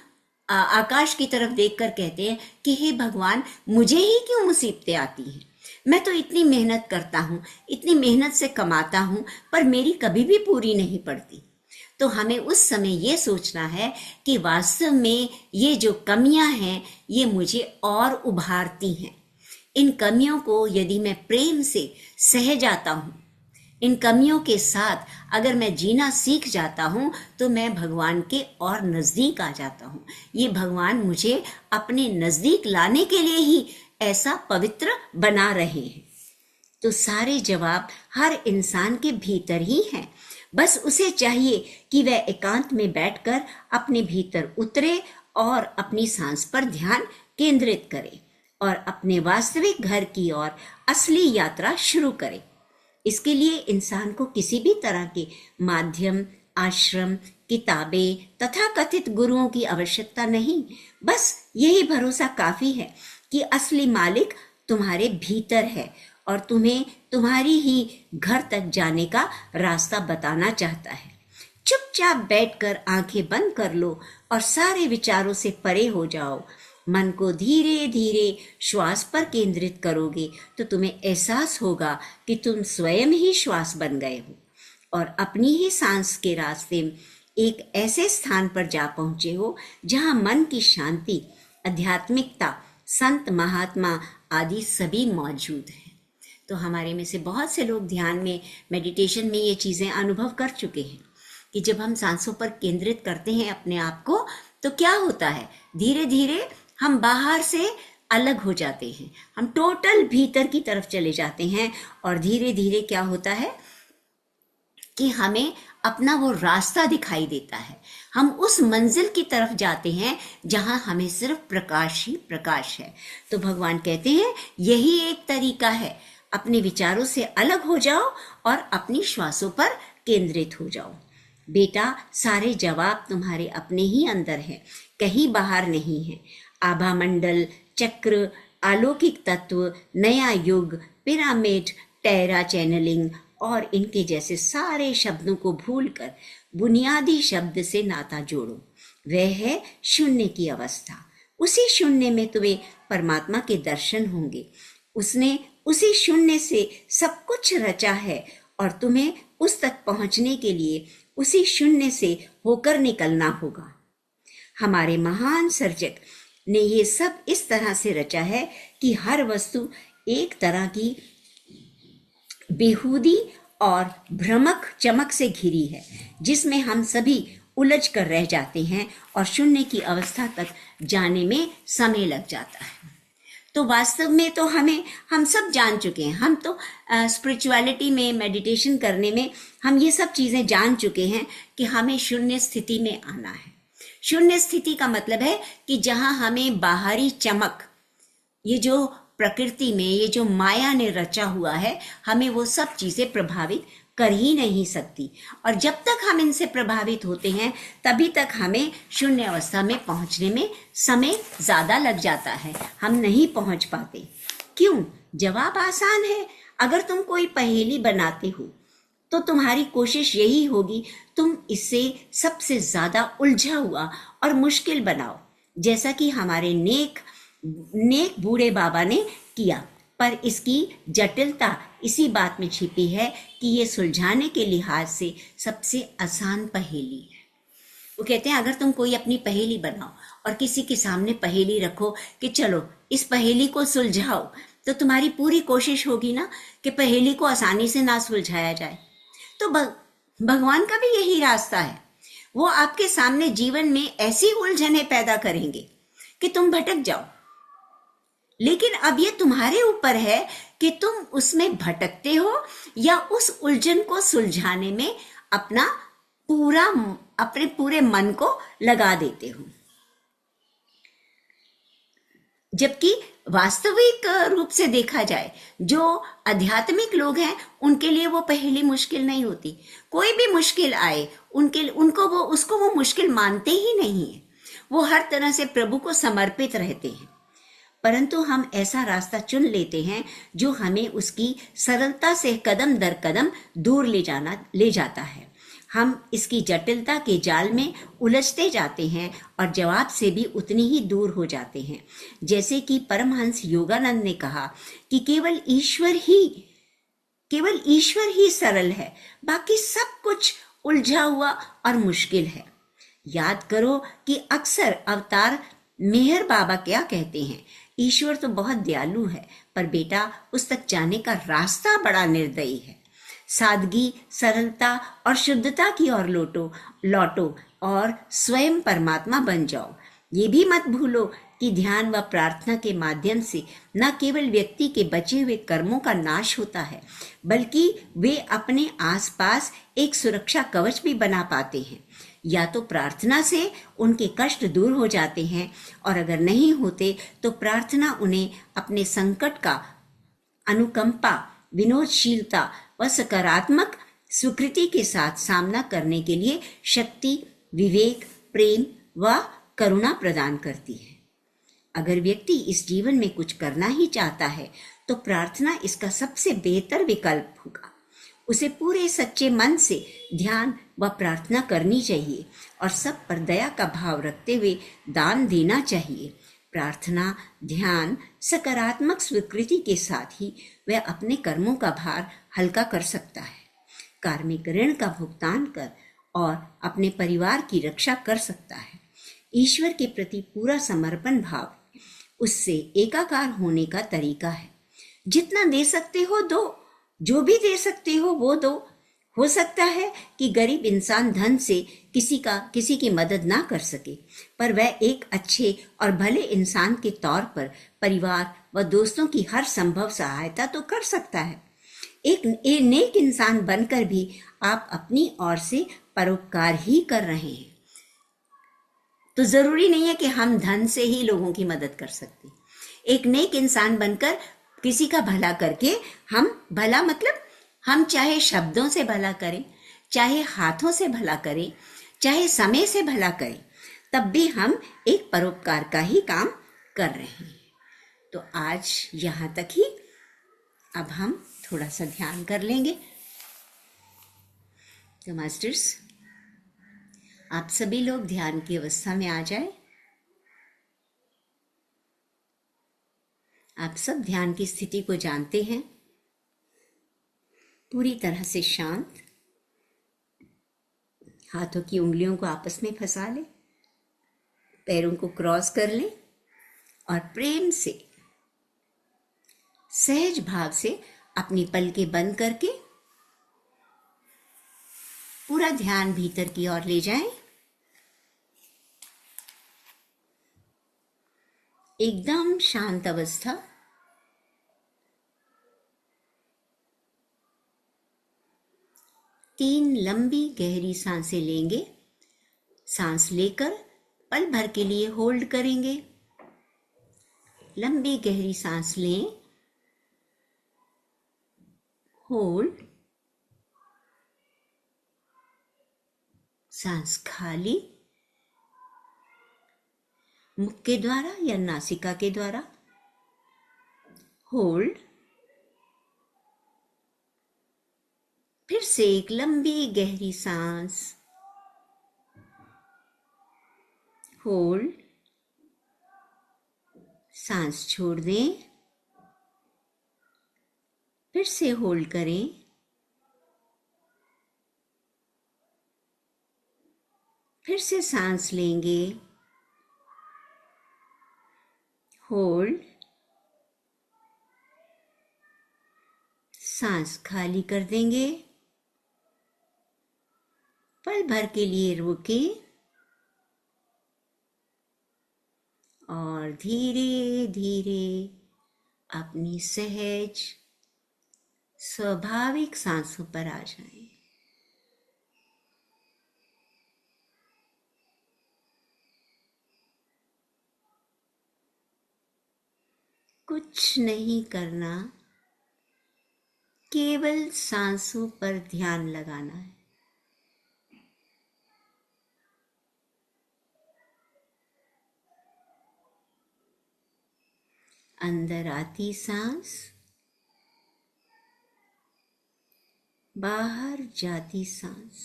आकाश की तरफ देखकर कहते हैं कि हे भगवान, मुझे ही क्यों मुसीबतें आती हैं? मैं तो इतनी मेहनत करता हूँ, इतनी मेहनत से कमाता हूँ, पर मेरी कभी भी पूरी नहीं पड़ती। तो हमें उस समय ये सोचना है कि वास्तव में ये जो कमियां हैं, ये मुझे और उभारती हैं। इन कमियों को यदि मैं प्रेम से सह जाता हूँ, इन कमियों के साथ अगर मैं जीना सीख जाता हूँ, तो मैं भगवान के और नजदीक आ जाता हूँ। ये भगवान मुझे अपने नजदीक लाने के लिए ही ऐसा पवित्र बना रहे हैं। तो सारे जवाब हर इंसान के भीतर ही हैं। बस उसे चाहिए कि वह एकांत में बैठकर अपने भीतर उतरे और अपनी सांस पर ध्यान केंद्रित करे और अपने वास्तविक घर की ओर असली यात्रा शुरू करे। इसके लिए इंसान को किसी भी तरह के माध्यम, आश्रम, किताबें तथा कथित गुरुओं की आवश्यकता नहीं। बस यही भरोसा काफी है कि असली मालिक तुम्हारे भीतर है और तुम्हें तुम्हारी ही घर तक जाने का रास्ता बताना चाहता है। चुपचाप बैठकर आंखें बंद कर लो और सारे विचारों से परे हो जाओ। मन को धीरे धीरे श्वास पर केंद्रित करोगे तो तुम्हें एहसास होगा कि तुम स्वयं ही श्वास बन गए हो और अपनी ही सांस के रास्ते एक ऐसे स्थान पर जा पहुंचे हो जहां मन की शांति, आध्यात्मिकता, संत महात्मा आदि सभी मौजूद हैं। तो हमारे में से बहुत से लोग ध्यान में, मेडिटेशन में ये चीज़ें अनुभव कर चुके हैं कि जब हम सांसों पर केंद्रित करते हैं अपने आप को, तो क्या होता है, धीरे धीरे हम बाहर से अलग हो जाते हैं, हम टोटल भीतर की तरफ चले जाते हैं। और धीरे धीरे क्या होता है कि हमें अपना वो रास्ता दिखाई देता है, हम उस मंजिल की तरफ जाते हैं जहां हमें सिर्फ प्रकाश ही प्रकाश है। तो भगवान कहते हैं यही एक तरीका है, अपने विचारों से अलग हो जाओ और अपनी श्वासों पर केंद्रित हो जाओ। बेटा, सारे जवाब तुम्हारे अपने ही अंदर हैं, कहीं बाहर नहीं है। आभा मंडल, चक्र, अलौकिक तत्व, नया युग, पिरामिड, टेरा चैनलिंग और इनके जैसे सारे शब्दों को भूलकर बुनियादी शब्द से नाता जोड़ो। वह है शून्य की अवस्था। उसी शून्य में तुम्हें परमात्मा के दर्शन होंगे। उसने उसी शून्य से सब कुछ रचा है और तुम्हें उस तक पहुंचने के लिए उसी शून्य से होकर निकलना होगा। हमारे महान सर्जक ने ये सब इस तरह से रचा है कि हर वस्तु एक तरह की बेहूदी और भ्रमक चमक से घिरी है, जिसमें हम सभी उलझ कर रह जाते हैं और शून्य की अवस्था तक जाने में समय लग जाता है। तो वास्तव में तो हम सब जान चुके हैं, हम तो स्पिरिचुअलिटी में, मेडिटेशन करने में हम ये सब चीज़ें जान चुके हैं कि हमें शून्य स्थिति में आना है। शून्य स्थिति का मतलब है कि जहां हमें बाहरी चमक, ये जो प्रकृति में, ये जो माया ने रचा हुआ है, हमें वो सब चीजें प्रभावित कर ही नहीं सकती। और जब तक हम इनसे प्रभावित होते हैं तभी तक हमें शून्य अवस्था में पहुंचने में समय ज्यादा लग जाता है, हम नहीं पहुंच पाते। क्यों? जवाब आसान है। अगर तुम कोई पहेली बनाते हो तो तुम्हारी कोशिश यही होगी, तुम इसे सबसे ज्यादा उलझा हुआ और मुश्किल बनाओ, जैसा कि हमारे नेक बूढ़े बाबा ने किया। पर इसकी जटिलता इसी बात में छिपी है कि ये सुलझाने के लिहाज से सबसे आसान पहेली है। वो कहते हैं अगर तुम कोई अपनी पहेली बनाओ और किसी के सामने पहेली रखो कि चलो इस पहेली को सुलझाओ, तो तुम्हारी पूरी कोशिश होगी ना कि पहेली को आसानी से ना सुलझाया जाए। तो भगवान का भी यही रास्ता है। वो आपके सामने जीवन में ऐसी उलझने पैदा करेंगे कि तुम भटक जाओ। लेकिन अब ये तुम्हारे ऊपर है कि तुम उसमें भटकते हो या उस उलझन को सुलझाने में अपने पूरे मन को लगा देते हो। जबकि वास्तविक रूप से देखा जाए, जो आध्यात्मिक लोग हैं उनके लिए वो पहेली मुश्किल नहीं होती। कोई भी मुश्किल आए उसको वो मुश्किल मानते ही नहीं है। वो हर तरह से प्रभु को समर्पित रहते हैं। परंतु हम ऐसा रास्ता चुन लेते हैं जो हमें उसकी सरलता से कदम दर कदम दूर ले जाता है। हम इसकी जटिलता के जाल में उलझते जाते हैं और जवाब से भी उतनी ही दूर हो जाते हैं। जैसे कि परमहंस योगानंद ने कहा कि केवल ईश्वर ही सरल है, बाकी सब कुछ उलझा हुआ और मुश्किल है। याद करो कि अक्सर अवतार मेहर बाबा क्या कहते हैं, ईश्वर तो बहुत दयालु है, पर बेटा उस तक जाने का रास्ता बड़ा निर्दयी है। सादगी, सरलता और शुद्धता की ओर लौटो और स्वयं परमात्मा बन जाओ। ये भी मत भूलो कि ध्यान व प्रार्थना के माध्यम से न केवल व्यक्ति के बचे हुए कर्मों का नाश होता है, बल्कि वे अपने आसपास एक सुरक्षा कवच भी बना पाते हैं। या तो प्रार्थना से उनके कष्ट दूर हो जाते हैं, और अगर नहीं होते तो प्रार्थना उन्हें अपने संकट का अनुकंपा, विनोदशीलता व सकारात्मक स्वीकृति के साथ सामना करने के लिए शक्ति, विवेक, प्रेम व करुणा प्रदान करती है। अगर व्यक्ति इस जीवन में कुछ करना ही चाहता है तो प्रार्थना इसका सबसे बेहतर विकल्प होगा। उसे पूरे सच्चे मन से ध्यान व प्रार्थना करनी चाहिए और सब पर दया का भाव रखते हुए दान देना चाहिए। प्रार्थना, ध्यान, सकारात्मक स्वीकृति के साथ ही वह अपने कर्मों का भार हल्का कर सकता है, कार्मिक ऋण का भुगतान कर और अपने परिवार की रक्षा कर सकता है। ईश्वर के प्रति पूरा समर्पण भाव उससे एकाकार होने का तरीका है। जितना दे सकते हो दो, जो भी दे सकते हो वो दो। हो सकता है कि गरीब इंसान धन से किसी की मदद ना कर सके, पर वह एक अच्छे और भले इंसान के तौर पर परिवार व दोस्तों की हर संभव सहायता तो कर सकता है। एक नेक इंसान बनकर भी आप अपनी ओर से परोपकार ही कर रहे हैं। तो जरूरी नहीं है कि हम धन से ही लोगों की मदद कर सकते। एक नेक इंसान बनकर किसी का भला करके, हम भला मतलब हम चाहे शब्दों से भला करें, चाहे हाथों से भला करें, चाहे समय से भला करें, तब भी हम एक परोपकार का ही काम कर रहे हैं। तो आज यहाँ तक ही। अब हम थोड़ा सा ध्यान कर लेंगे। तो मास्टर्स, आप सभी लोग ध्यान की अवस्था में आ जाए। आप सब ध्यान की स्थिति को जानते हैं, पूरी तरह से शांत। हाथों की उंगलियों को आपस में फंसा लें, पैरों को क्रॉस कर लें और प्रेम से, सहज भाव से अपनी पलकें बंद करके पूरा ध्यान भीतर की ओर ले जाएं। एकदम शांत अवस्था। तीन लंबी गहरी सांसें लेंगे। सांस लेकर पल भर के लिए होल्ड करेंगे। लंबी गहरी सांस लें, होल्ड, सांस खाली, मुख के द्वारा या नासिका के द्वारा, होल्ड, फिर से एक लंबी गहरी सांस, होल्ड, सांस छोड़ दें, फिर से होल्ड करें, फिर से सांस लेंगे, होल्ड, सांस खाली कर देंगे, पल भर के लिए रोकें और धीरे धीरे अपनी सहज स्वाभाविक सांसों पर आ जाएं। कुछ नहीं करना, केवल सांसों पर ध्यान लगाना है। अंदर आती सांस, बाहर जाती सांस।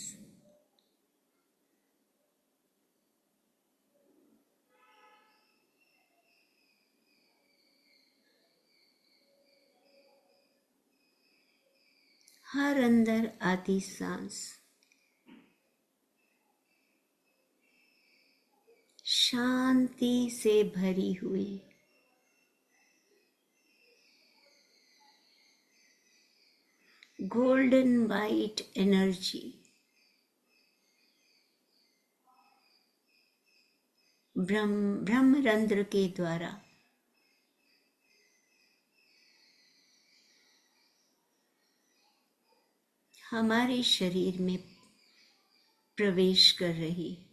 हर अंदर आती सांस शांति से भरी हुई, गोल्डन वाइट एनर्जी ब्रह्मरंध्र के द्वारा हमारे शरीर में प्रवेश कर रही है।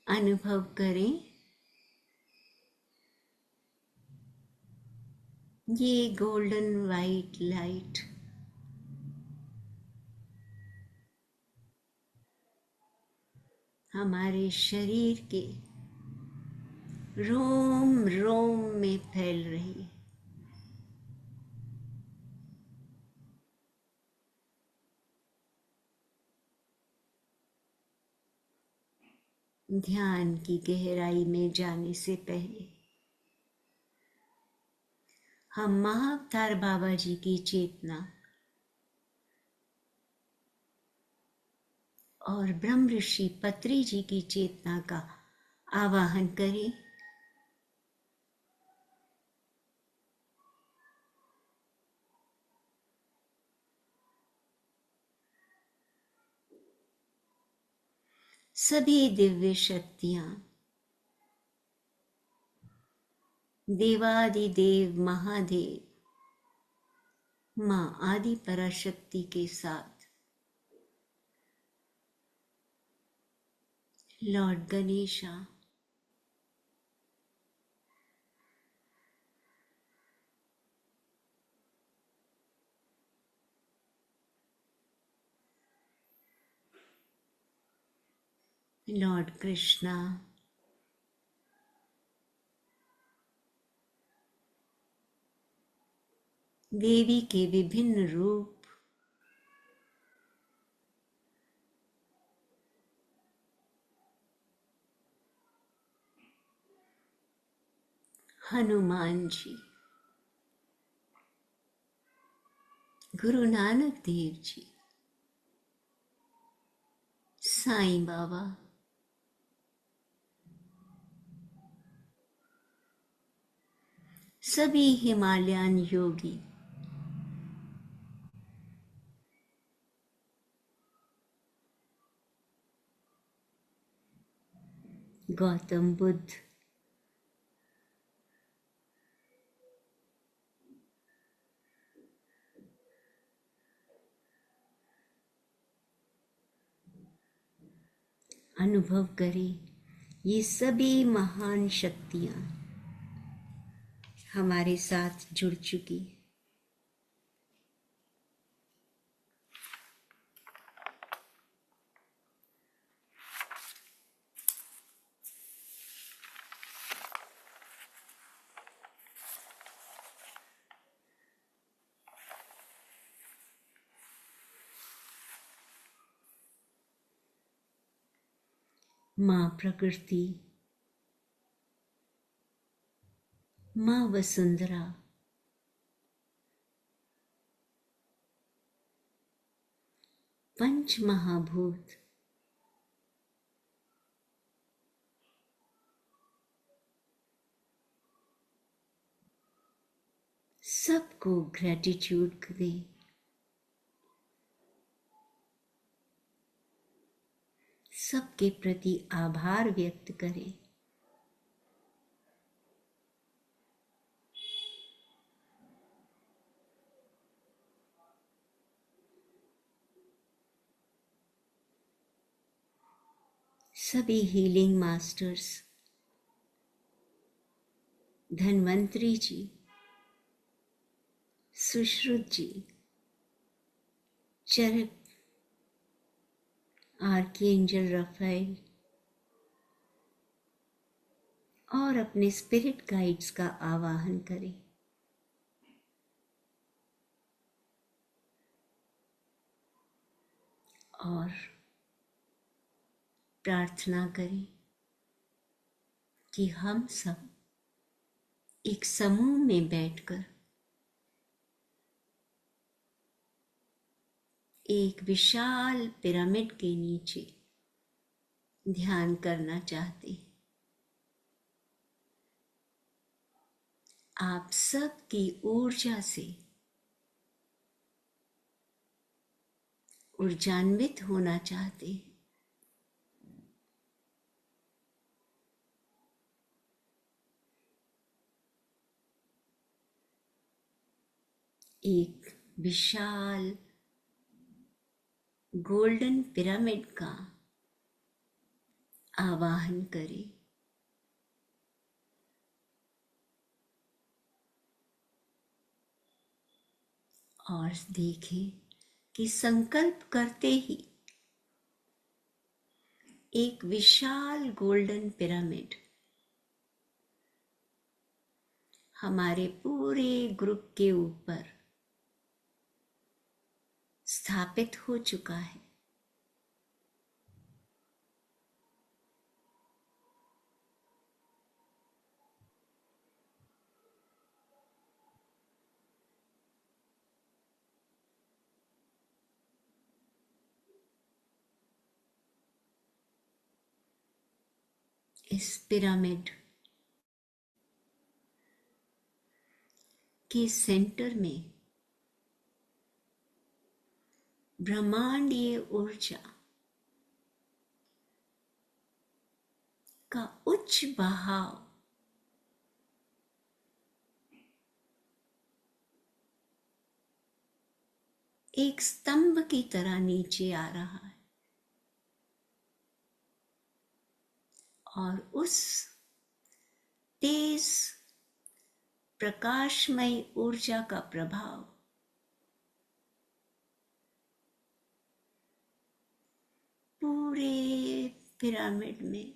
अनुभव करें, ये गोल्डन वाइट लाइट हमारे शरीर के रोम रोम में फैल रही है। ध्यान की गहराई में जाने से पहले हम महाअवतार बाबा जी की चेतना और ब्रह्म ऋषि पत्री जी की चेतना का आवाहन करें। सभी दिव्य शक्तियां देवादिदेव महादेव मां आदि पराशक्ति के साथ लॉर्ड गणेशा, लॉर्ड कृष्णा, देवी के विभिन्न रूप, हनुमान जी, गुरु नानक देव जी, साईं बाबा, सभी हिमालयन योगी, गौतम बुद्ध, अनुभव करें ये सभी महान शक्तियां हमारे साथ जुड़ चुकी। मां प्रकृति, मां वसुंधरा, पंच महाभूत, सबको ग्रेटिट्यूड दें, सबके प्रति आभार व्यक्त करें। सभी हीलिंग मास्टर्स, धन्वंतरी जी, सुश्रुत जी, चरक, आर्कएंजल रफाइल और अपने स्पिरिट गाइड्स का आवाहन करें। और प्रार्थना करें कि हम सब एक समूह में बैठकर एक विशाल पिरामिड के नीचे ध्यान करना चाहते हैं। आप सबकी ऊर्जा से ऊर्जान्वित होना चाहते हैं। एक विशाल गोल्डन पिरामिड का आवाहन करें। और देखें कि संकल्प करते ही एक विशाल गोल्डन पिरामिड हमारे पूरे ग्रुप के ऊपर स्थापित हो चुका है। इस पिरामिड के सेंटर में ब्रह्मांडीय ऊर्जा का उच्च बहाव एक स्तंभ की तरह नीचे आ रहा है और उस तेज प्रकाशमय ऊर्जा का प्रभाव पूरे पिरामिड में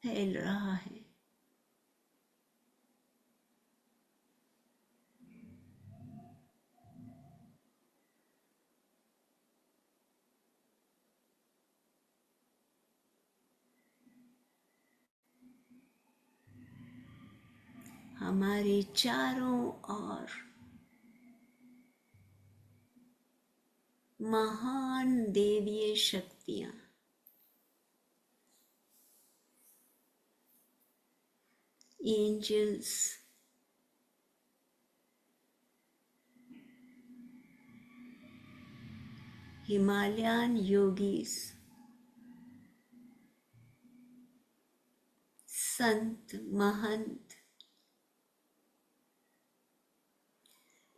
फैल रहा है। हमारे चारों ओर महान देवीय शक्तियां एंजल्स हिमालयन योगीज संत महंत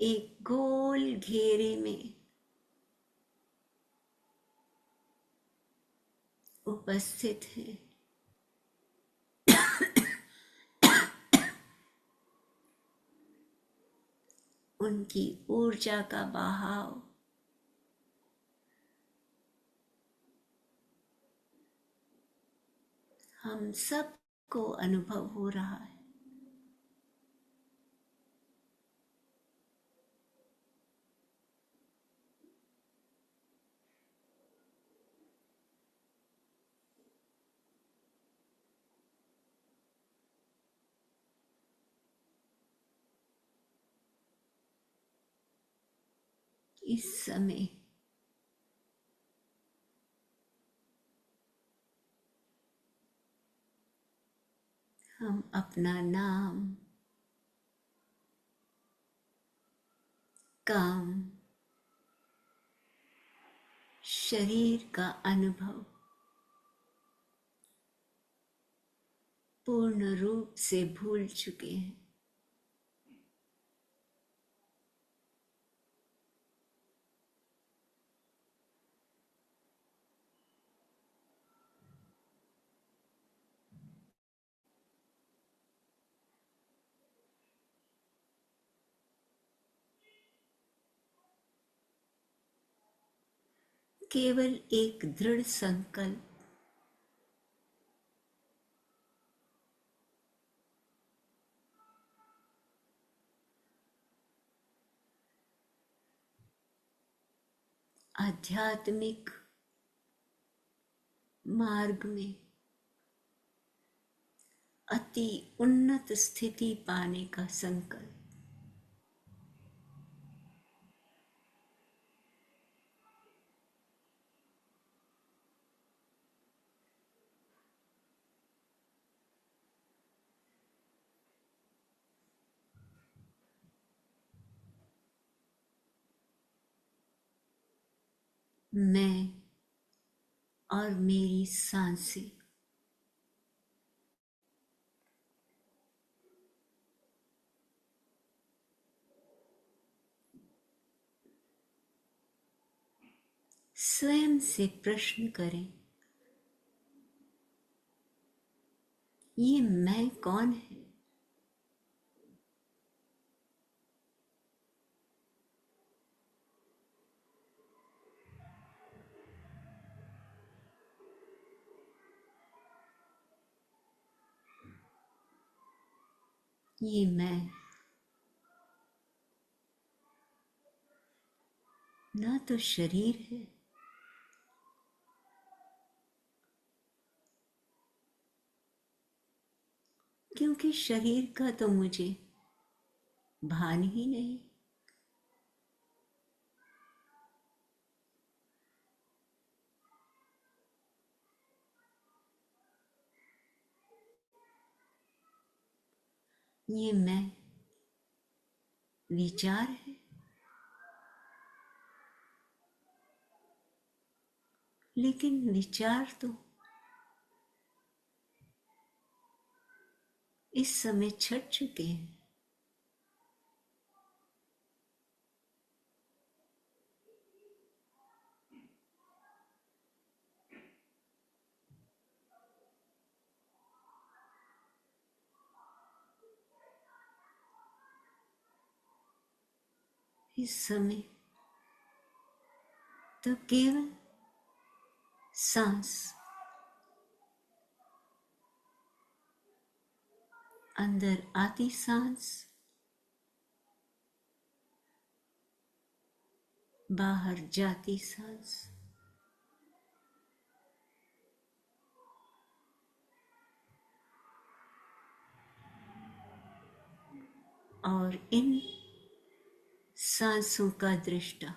एक गोल घेरे में उपस्थित हैं। उनकी ऊर्जा का बहाव हम सबको अनुभव हो रहा है। इस समय हम अपना नाम, काम, शरीर का अनुभव पूर्ण रूप से भूल चुके हैं। केवल एक दृढ़ संकल्प, आध्यात्मिक मार्ग में अति उन्नत स्थिति पाने का संकल्प। मैं और मेरी सांसें स्वयं से प्रश्न करें, ये मैं कौन है? ये मैं ना तो शरीर है, क्योंकि शरीर का तो मुझे भान ही नहीं। ये मैं विचार है, लेकिन विचार तो इस समय छट चुके हैं। इस समय तो केवल सांस अंदर आती सांस, बाहर जाती सांस, और इन सांसों का दृष्टा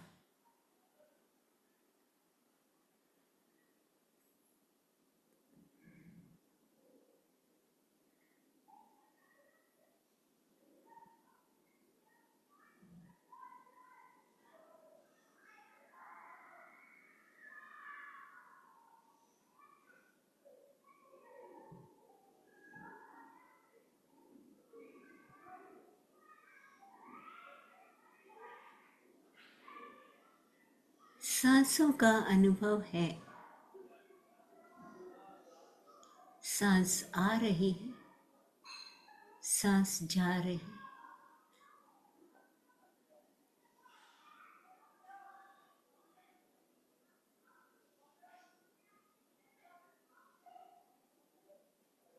सांसों का अनुभव है। सांस आ रही है, सांस जा रही है।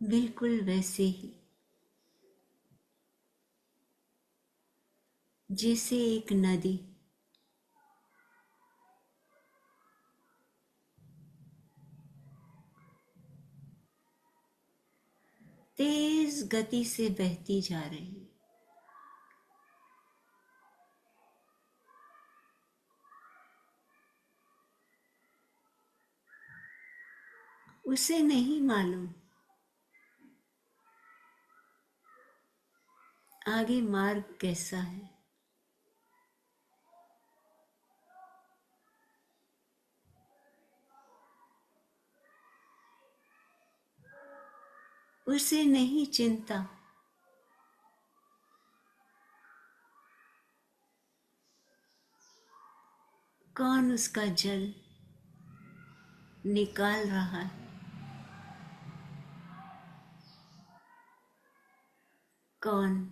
बिल्कुल वैसे ही जैसे एक नदी तेज गति से बहती जा रही है। उसे नहीं मालूम आगे मार्ग कैसा है। उसे नहीं चिंता कौन उसका जल निकाल रहा है, कौन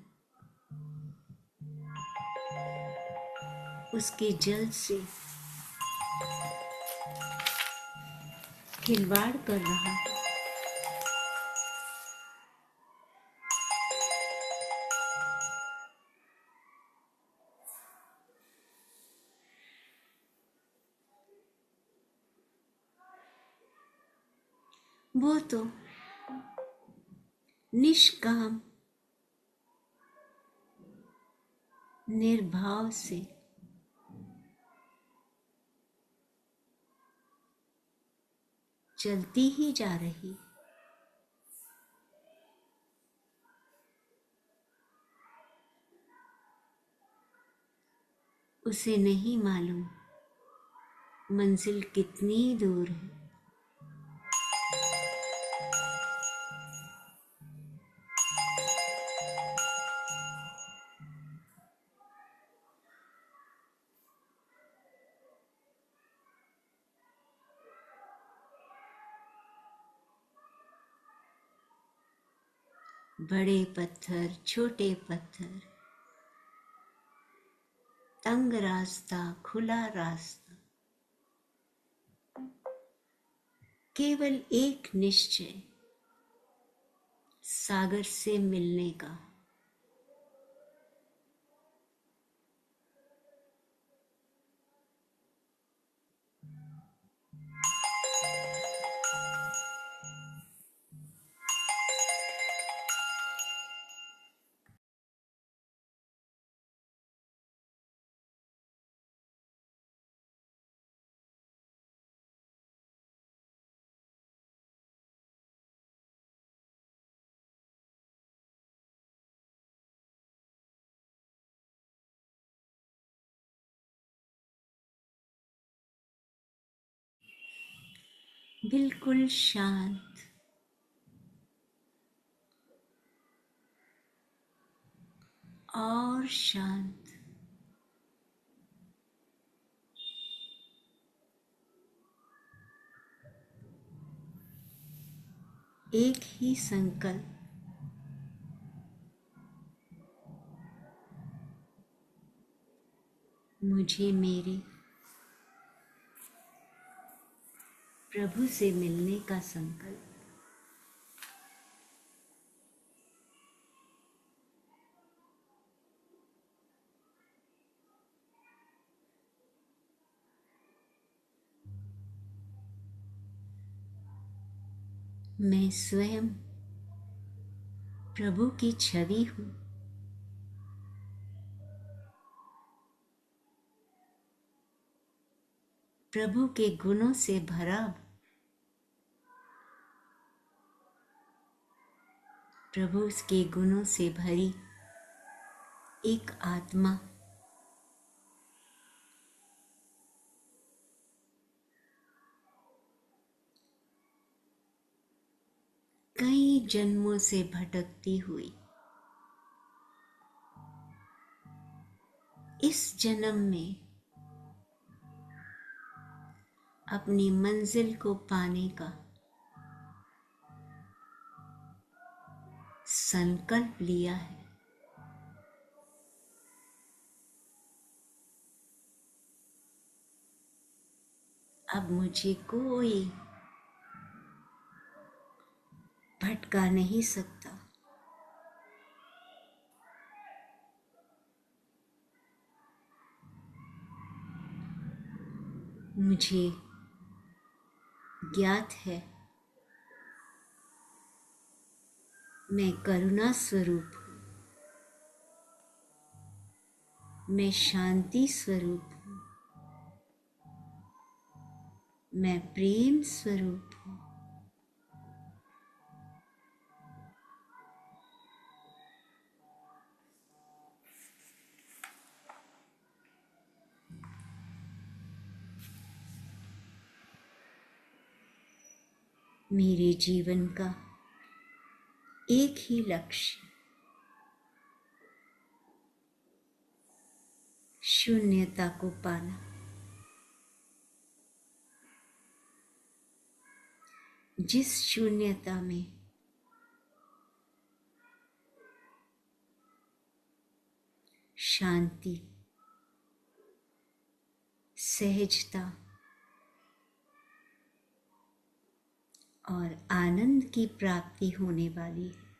उसके जल से खिलवाड़ कर रहा है। वो तो निष्काम निर्भाव से चलती ही जा रही। उसे नहीं मालूम मंजिल कितनी दूर है। बड़े पत्थर, छोटे पत्थर, तंग रास्ता, खुला रास्ता, केवल एक निश्चय सागर से मिलने का। बिल्कुल शांत, और शांत। एक ही संकल्प, मुझे मेरे प्रभु से मिलने का संकल्प। मैं स्वयं प्रभु की छवि हूँ। प्रभु के गुणों से भरा, प्रभु के गुणों से भरी एक आत्मा। कई जन्मों से भटकती हुई इस जन्म में अपनी मंजिल को पाने का संकल्प लिया है। अब मुझे कोई भटका नहीं सकता। मुझे ज्ञात है, मैं करुणा स्वरूप हूँ, मैं शांति स्वरूप हूँ, मैं प्रेम स्वरूप हूँ। मेरे जीवन का एक ही लक्ष्य शून्यता को पाना। जिस शून्यता में शांति, सहजता और आनंद की प्राप्ति होने वाली है।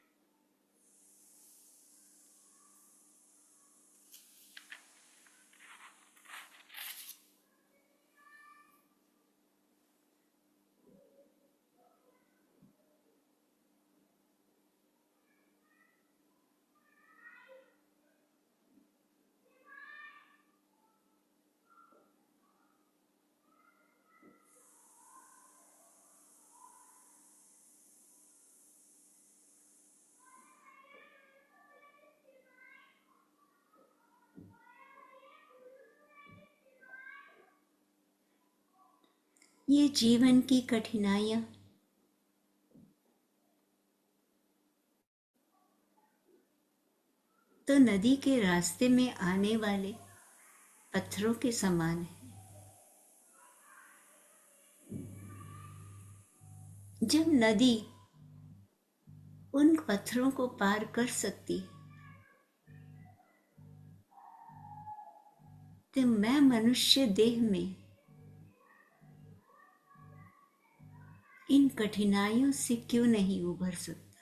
ये जीवन की कठिनाइयां तो नदी के रास्ते में आने वाले पत्थरों के समान है। जब नदी उन पत्थरों को पार कर सकती है, तो मैं मनुष्य देह में इन कठिनाइयों से क्यों नहीं उभर सकता।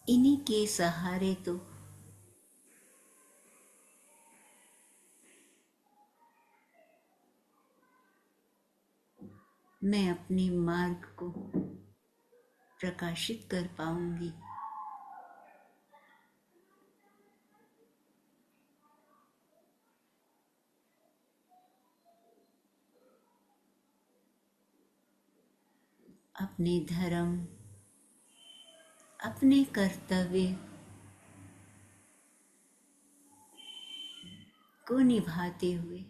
इन्हीं के सहारे तो मैं अपने मार्ग को प्रकाशित कर पाऊंगी। अपने धर्म, अपने कर्तव्य को निभाते हुए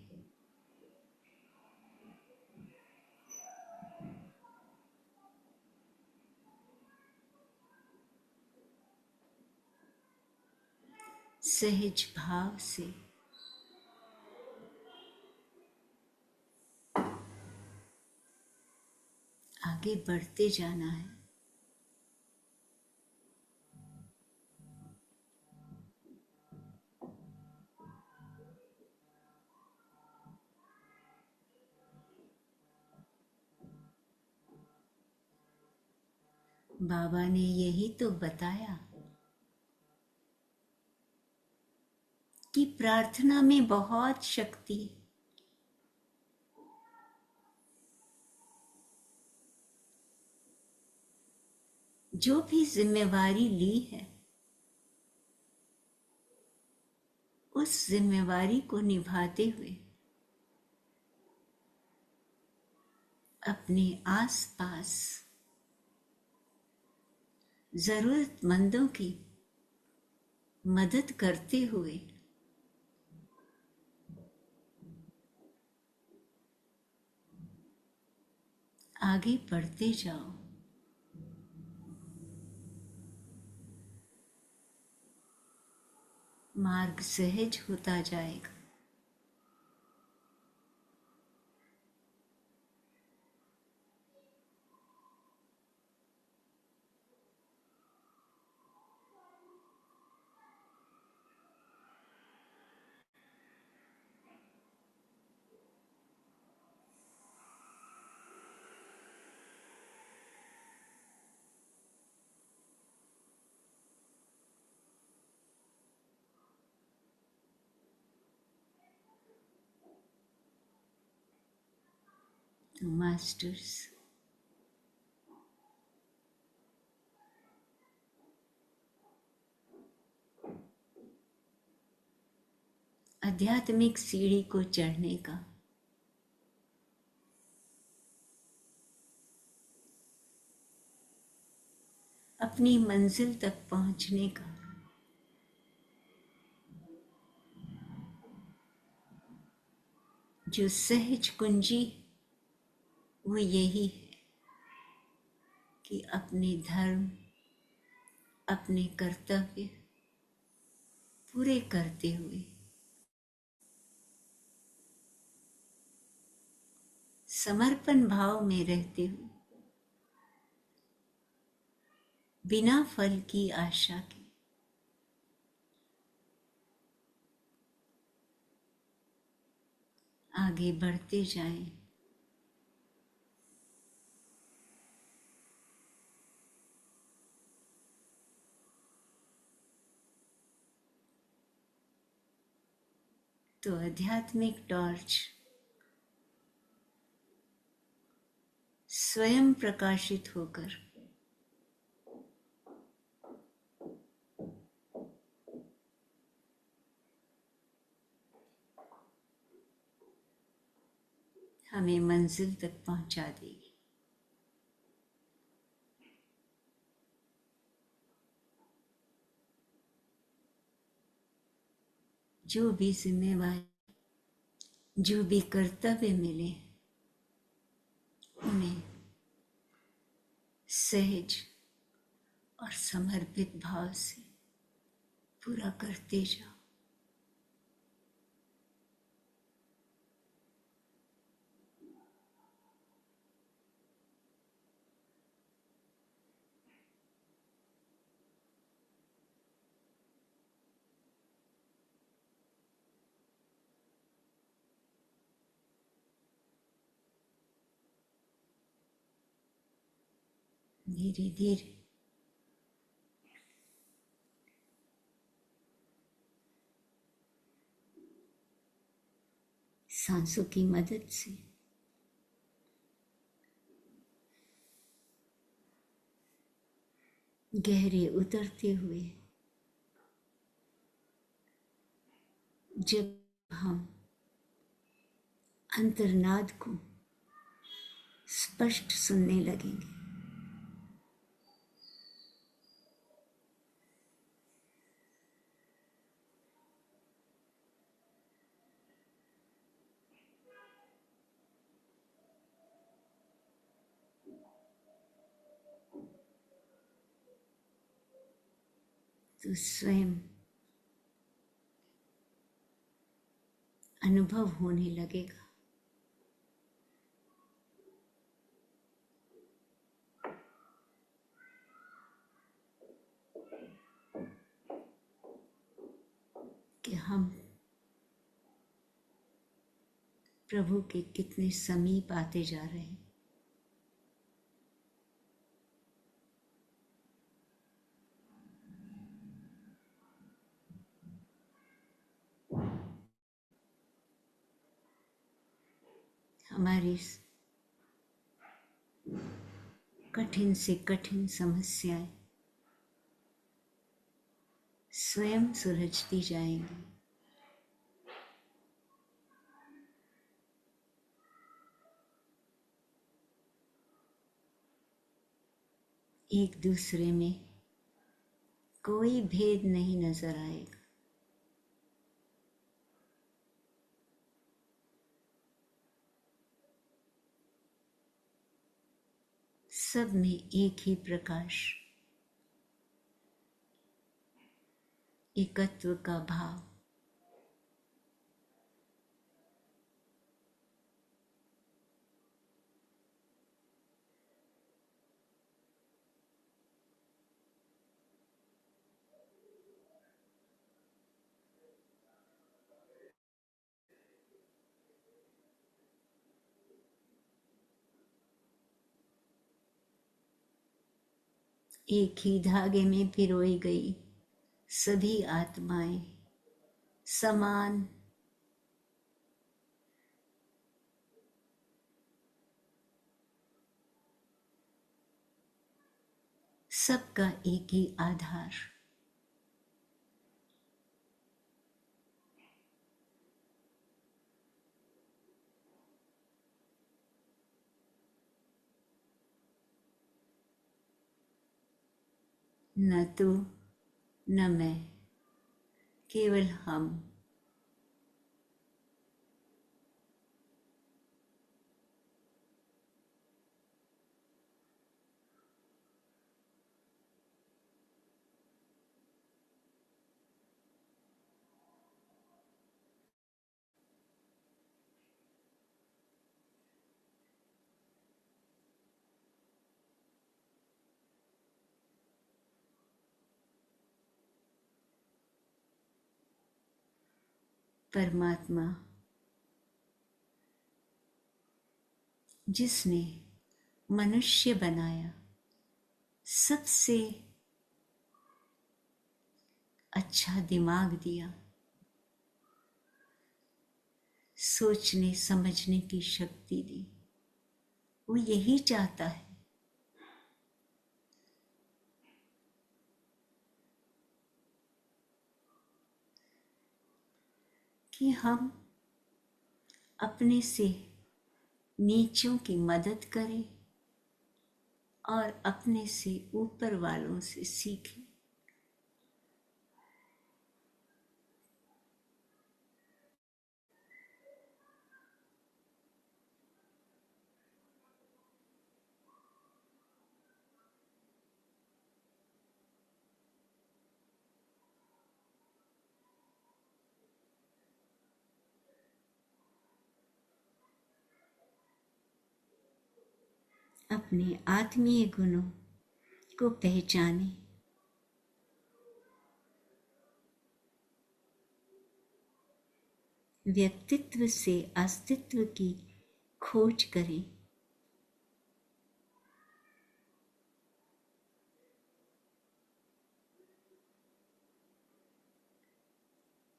सहज भाव से आगे बढ़ते जाना है। बाबा ने यही तो बताया कि प्रार्थना में बहुत शक्ति है। जो भी जिम्मेवारी ली है उस जिम्मेवारी को निभाते हुए अपने आसपास जरूरतमंदों की मदद करते हुए आगे बढ़ते जाओ। मार्ग सहज होता जाएगा। तो मास्टर्स आध्यात्मिक सीढ़ी को चढ़ने का अपनी मंजिल तक पहुंचने का जो सहज कुंजी वो यही है कि अपने धर्म अपने कर्तव्य पूरे करते हुए समर्पण भाव में रहते हुए बिना फल की आशा के आगे बढ़ते जाएं। तो आध्यात्मिक टॉर्च स्वयं प्रकाशित होकर हमें मंजिल तक पहुंचा देगी। जो भी जिम्मेवारी जो भी कर्तव्य मिले उन्हें सहज और समर्पित भाव से पूरा करते जाओ। धीरे धीरे सांसों की मदद से गहरे उतरते हुए जब हम अंतर्नाद को स्पष्ट सुनने लगेंगे तो स्वयं अनुभव होने लगेगा। कि हम प्रभु के कितने समीप आते जा रहे हैं। हमारी कठिन से कठिन समस्याएं स्वयं सुलझती जाएंगी। एक दूसरे में कोई भेद नहीं नजर आएगा। सब में एक ही प्रकाश, एकत्व का भाव। एक ही धागे में पिरोई गई सभी आत्माएं समान, सबका एक ही आधार। न तू न मैं, केवल हम। परमात्मा जिसने मनुष्य बनाया, सबसे अच्छा दिमाग दिया, सोचने समझने की शक्ति दी, वो यही चाहता है कि हम अपने से नीचों की मदद करें और अपने से ऊपर वालों से सीखें। अपने आत्मीय गुणों को पहचानें, व्यक्तित्व से अस्तित्व की खोज करें,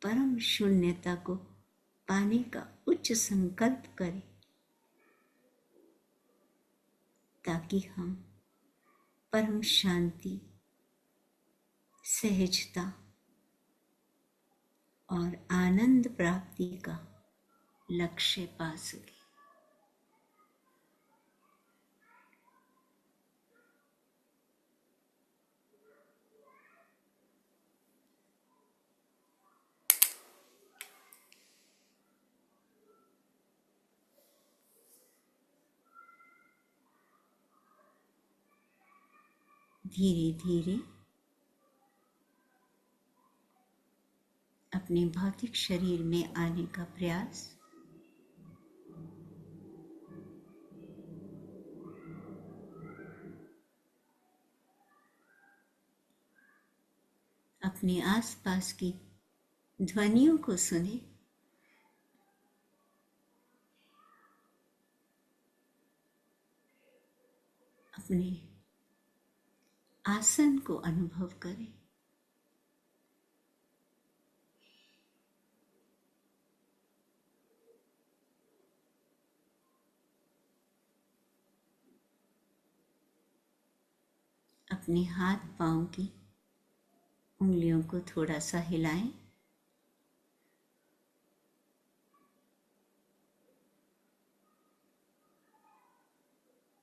परम शून्यता को पाने का उच्च संकल्प करें, ताकि हम परम शांति, सहजता और आनंद प्राप्ति का लक्ष्य पा सके। धीरे धीरे अपने भौतिक शरीर में आने का प्रयास। अपने आसपास की ध्वनियों को सुने। अपने आसन को अनुभव करें। अपने हाथ पांव की उंगलियों को थोड़ा सा हिलाएं।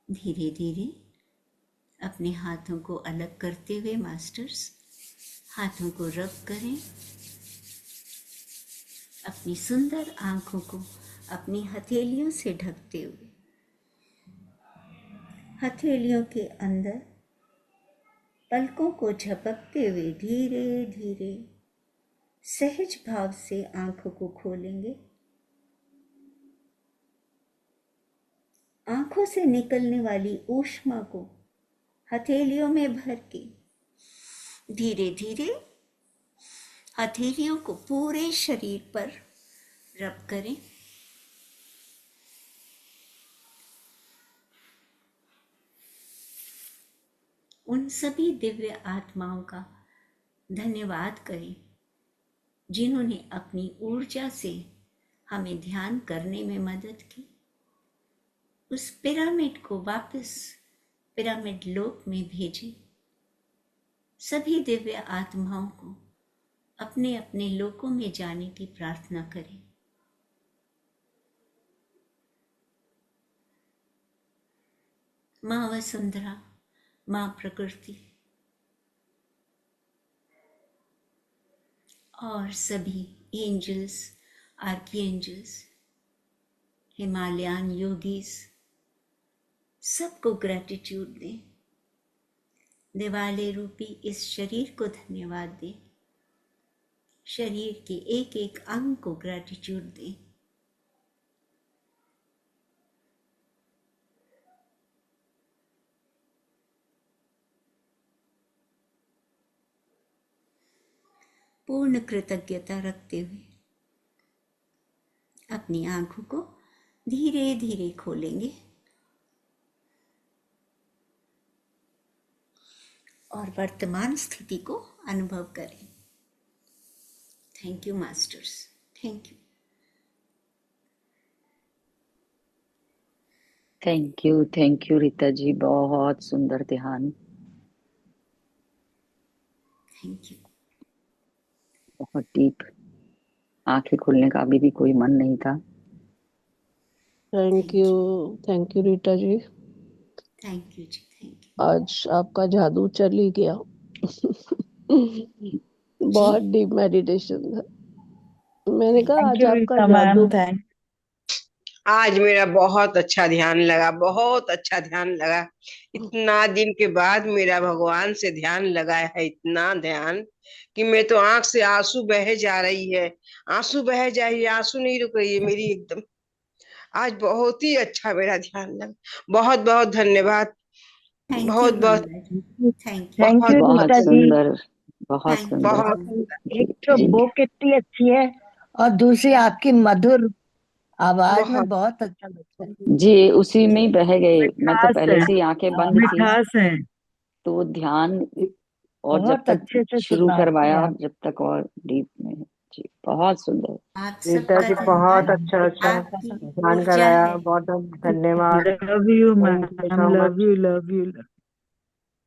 धीरे धीरे अपने हाथों को अलग करते हुए मास्टर्स हाथों को रब करें। अपनी सुंदर आंखों को अपनी हथेलियों से ढकते हुए हथेलियों के अंदर पलकों को झपकते हुए धीरे धीरे सहज भाव से आंखों को खोलेंगे। आंखों से निकलने वाली ऊष्मा को हथेलियों में भर के धीरे धीरे हथेलियों को पूरे शरीर पर रब करें। उन सभी दिव्य आत्माओं का धन्यवाद करें जिन्होंने अपनी ऊर्जा से हमें ध्यान करने में मदद की। उस पिरामिड को वापस पिरामिड लोक में भेजे। सभी दिव्य आत्माओं को अपने अपने लोकों में जाने की प्रार्थना करें। माँ वसुंधरा, माँ प्रकृति और सभी एंजल्स, आर्किएंजल्स, हिमालयन योगीज सबको ग्रैटिट्यूड दें। दिवाले रूपी इस शरीर को धन्यवाद दें। शरीर के एक एक अंग को ग्रैटिट्यूड दें। पूर्ण कृतज्ञता रखते हुए अपनी आंखों को धीरे धीरे खोलेंगे और वर्तमान स्थिति को अनुभव करें। Thank you masters, thank you. Thank you Rita ji, बहुत सुंदर ध्यान। Thank you. बहुत डीप। आंखें खोलने का अभी भी कोई मन नहीं था। Thank you Rita ji. Thank you जी, थैंक यू। आज आपका जादू चल ही गया। बहुत डीप मेडिटेशन था। मैंने कहा आज आपका जादू। आज मेरा बहुत अच्छा ध्यान लगा, बहुत अच्छा ध्यान लगा। इतना दिन के बाद मेरा भगवान से ध्यान लगा है, इतना ध्यान कि मैं तो आंख से आंसू बहे जा रही है, आंसू बहे जा रही है, आंसू नहीं रुक रही है मेरी एकदम। आज बहुत ही अच्छा मेरा ध्यान लगा। बहुत बहुत धन्यवाद। थैंक बहुत यू बहुत थैंक यू। बहुत बहुत सुंदर, बहुत Thank you. सुंदर। बहुत एक तो जी, बुक इतनी अच्छी है और दूसरी आपकी मधुर आवाज में बहुत बहुत अच्छा लगता है। जी, उसी में ही बह गए। मैं तो मिठास पहले है, से ही आंखें बंद थी, मिठास है, तो ध्यान और जब बहुत तक अच्छे से शुरू सुनाती करवाया, हैं आप। जब तक और डीप में। जी, बहुत सुंदर। आप रीता सबका जी बहुत धन्यवाद। अच्छा अच्छा आपकी ध्यान ऊर्जा कराया, है। बहुत धन्यवाद। Love you thank you ma'am, so love much, you love you.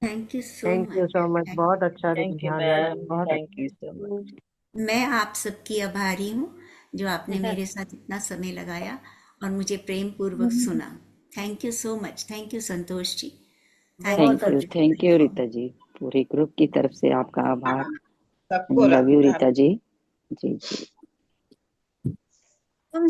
Thank you so thank you much. So much, बहुत अच्छा थैंक यू ध्यान लगा, मैम, बहुत थैंक अच्छा। You so much. मैं आप सबकी आभारी हूँ जो आपने मेरे साथ इतना समय लगाया और मुझे प्रेम पूर्वक सुना। Thank you so much. Thank you Santosh ji. बहुत अच्छी। Thank you Rita ji. पूरे ग्रुप की तरफ से आपका आभार। सबको लव यू राधे। रीता जी। जी जी।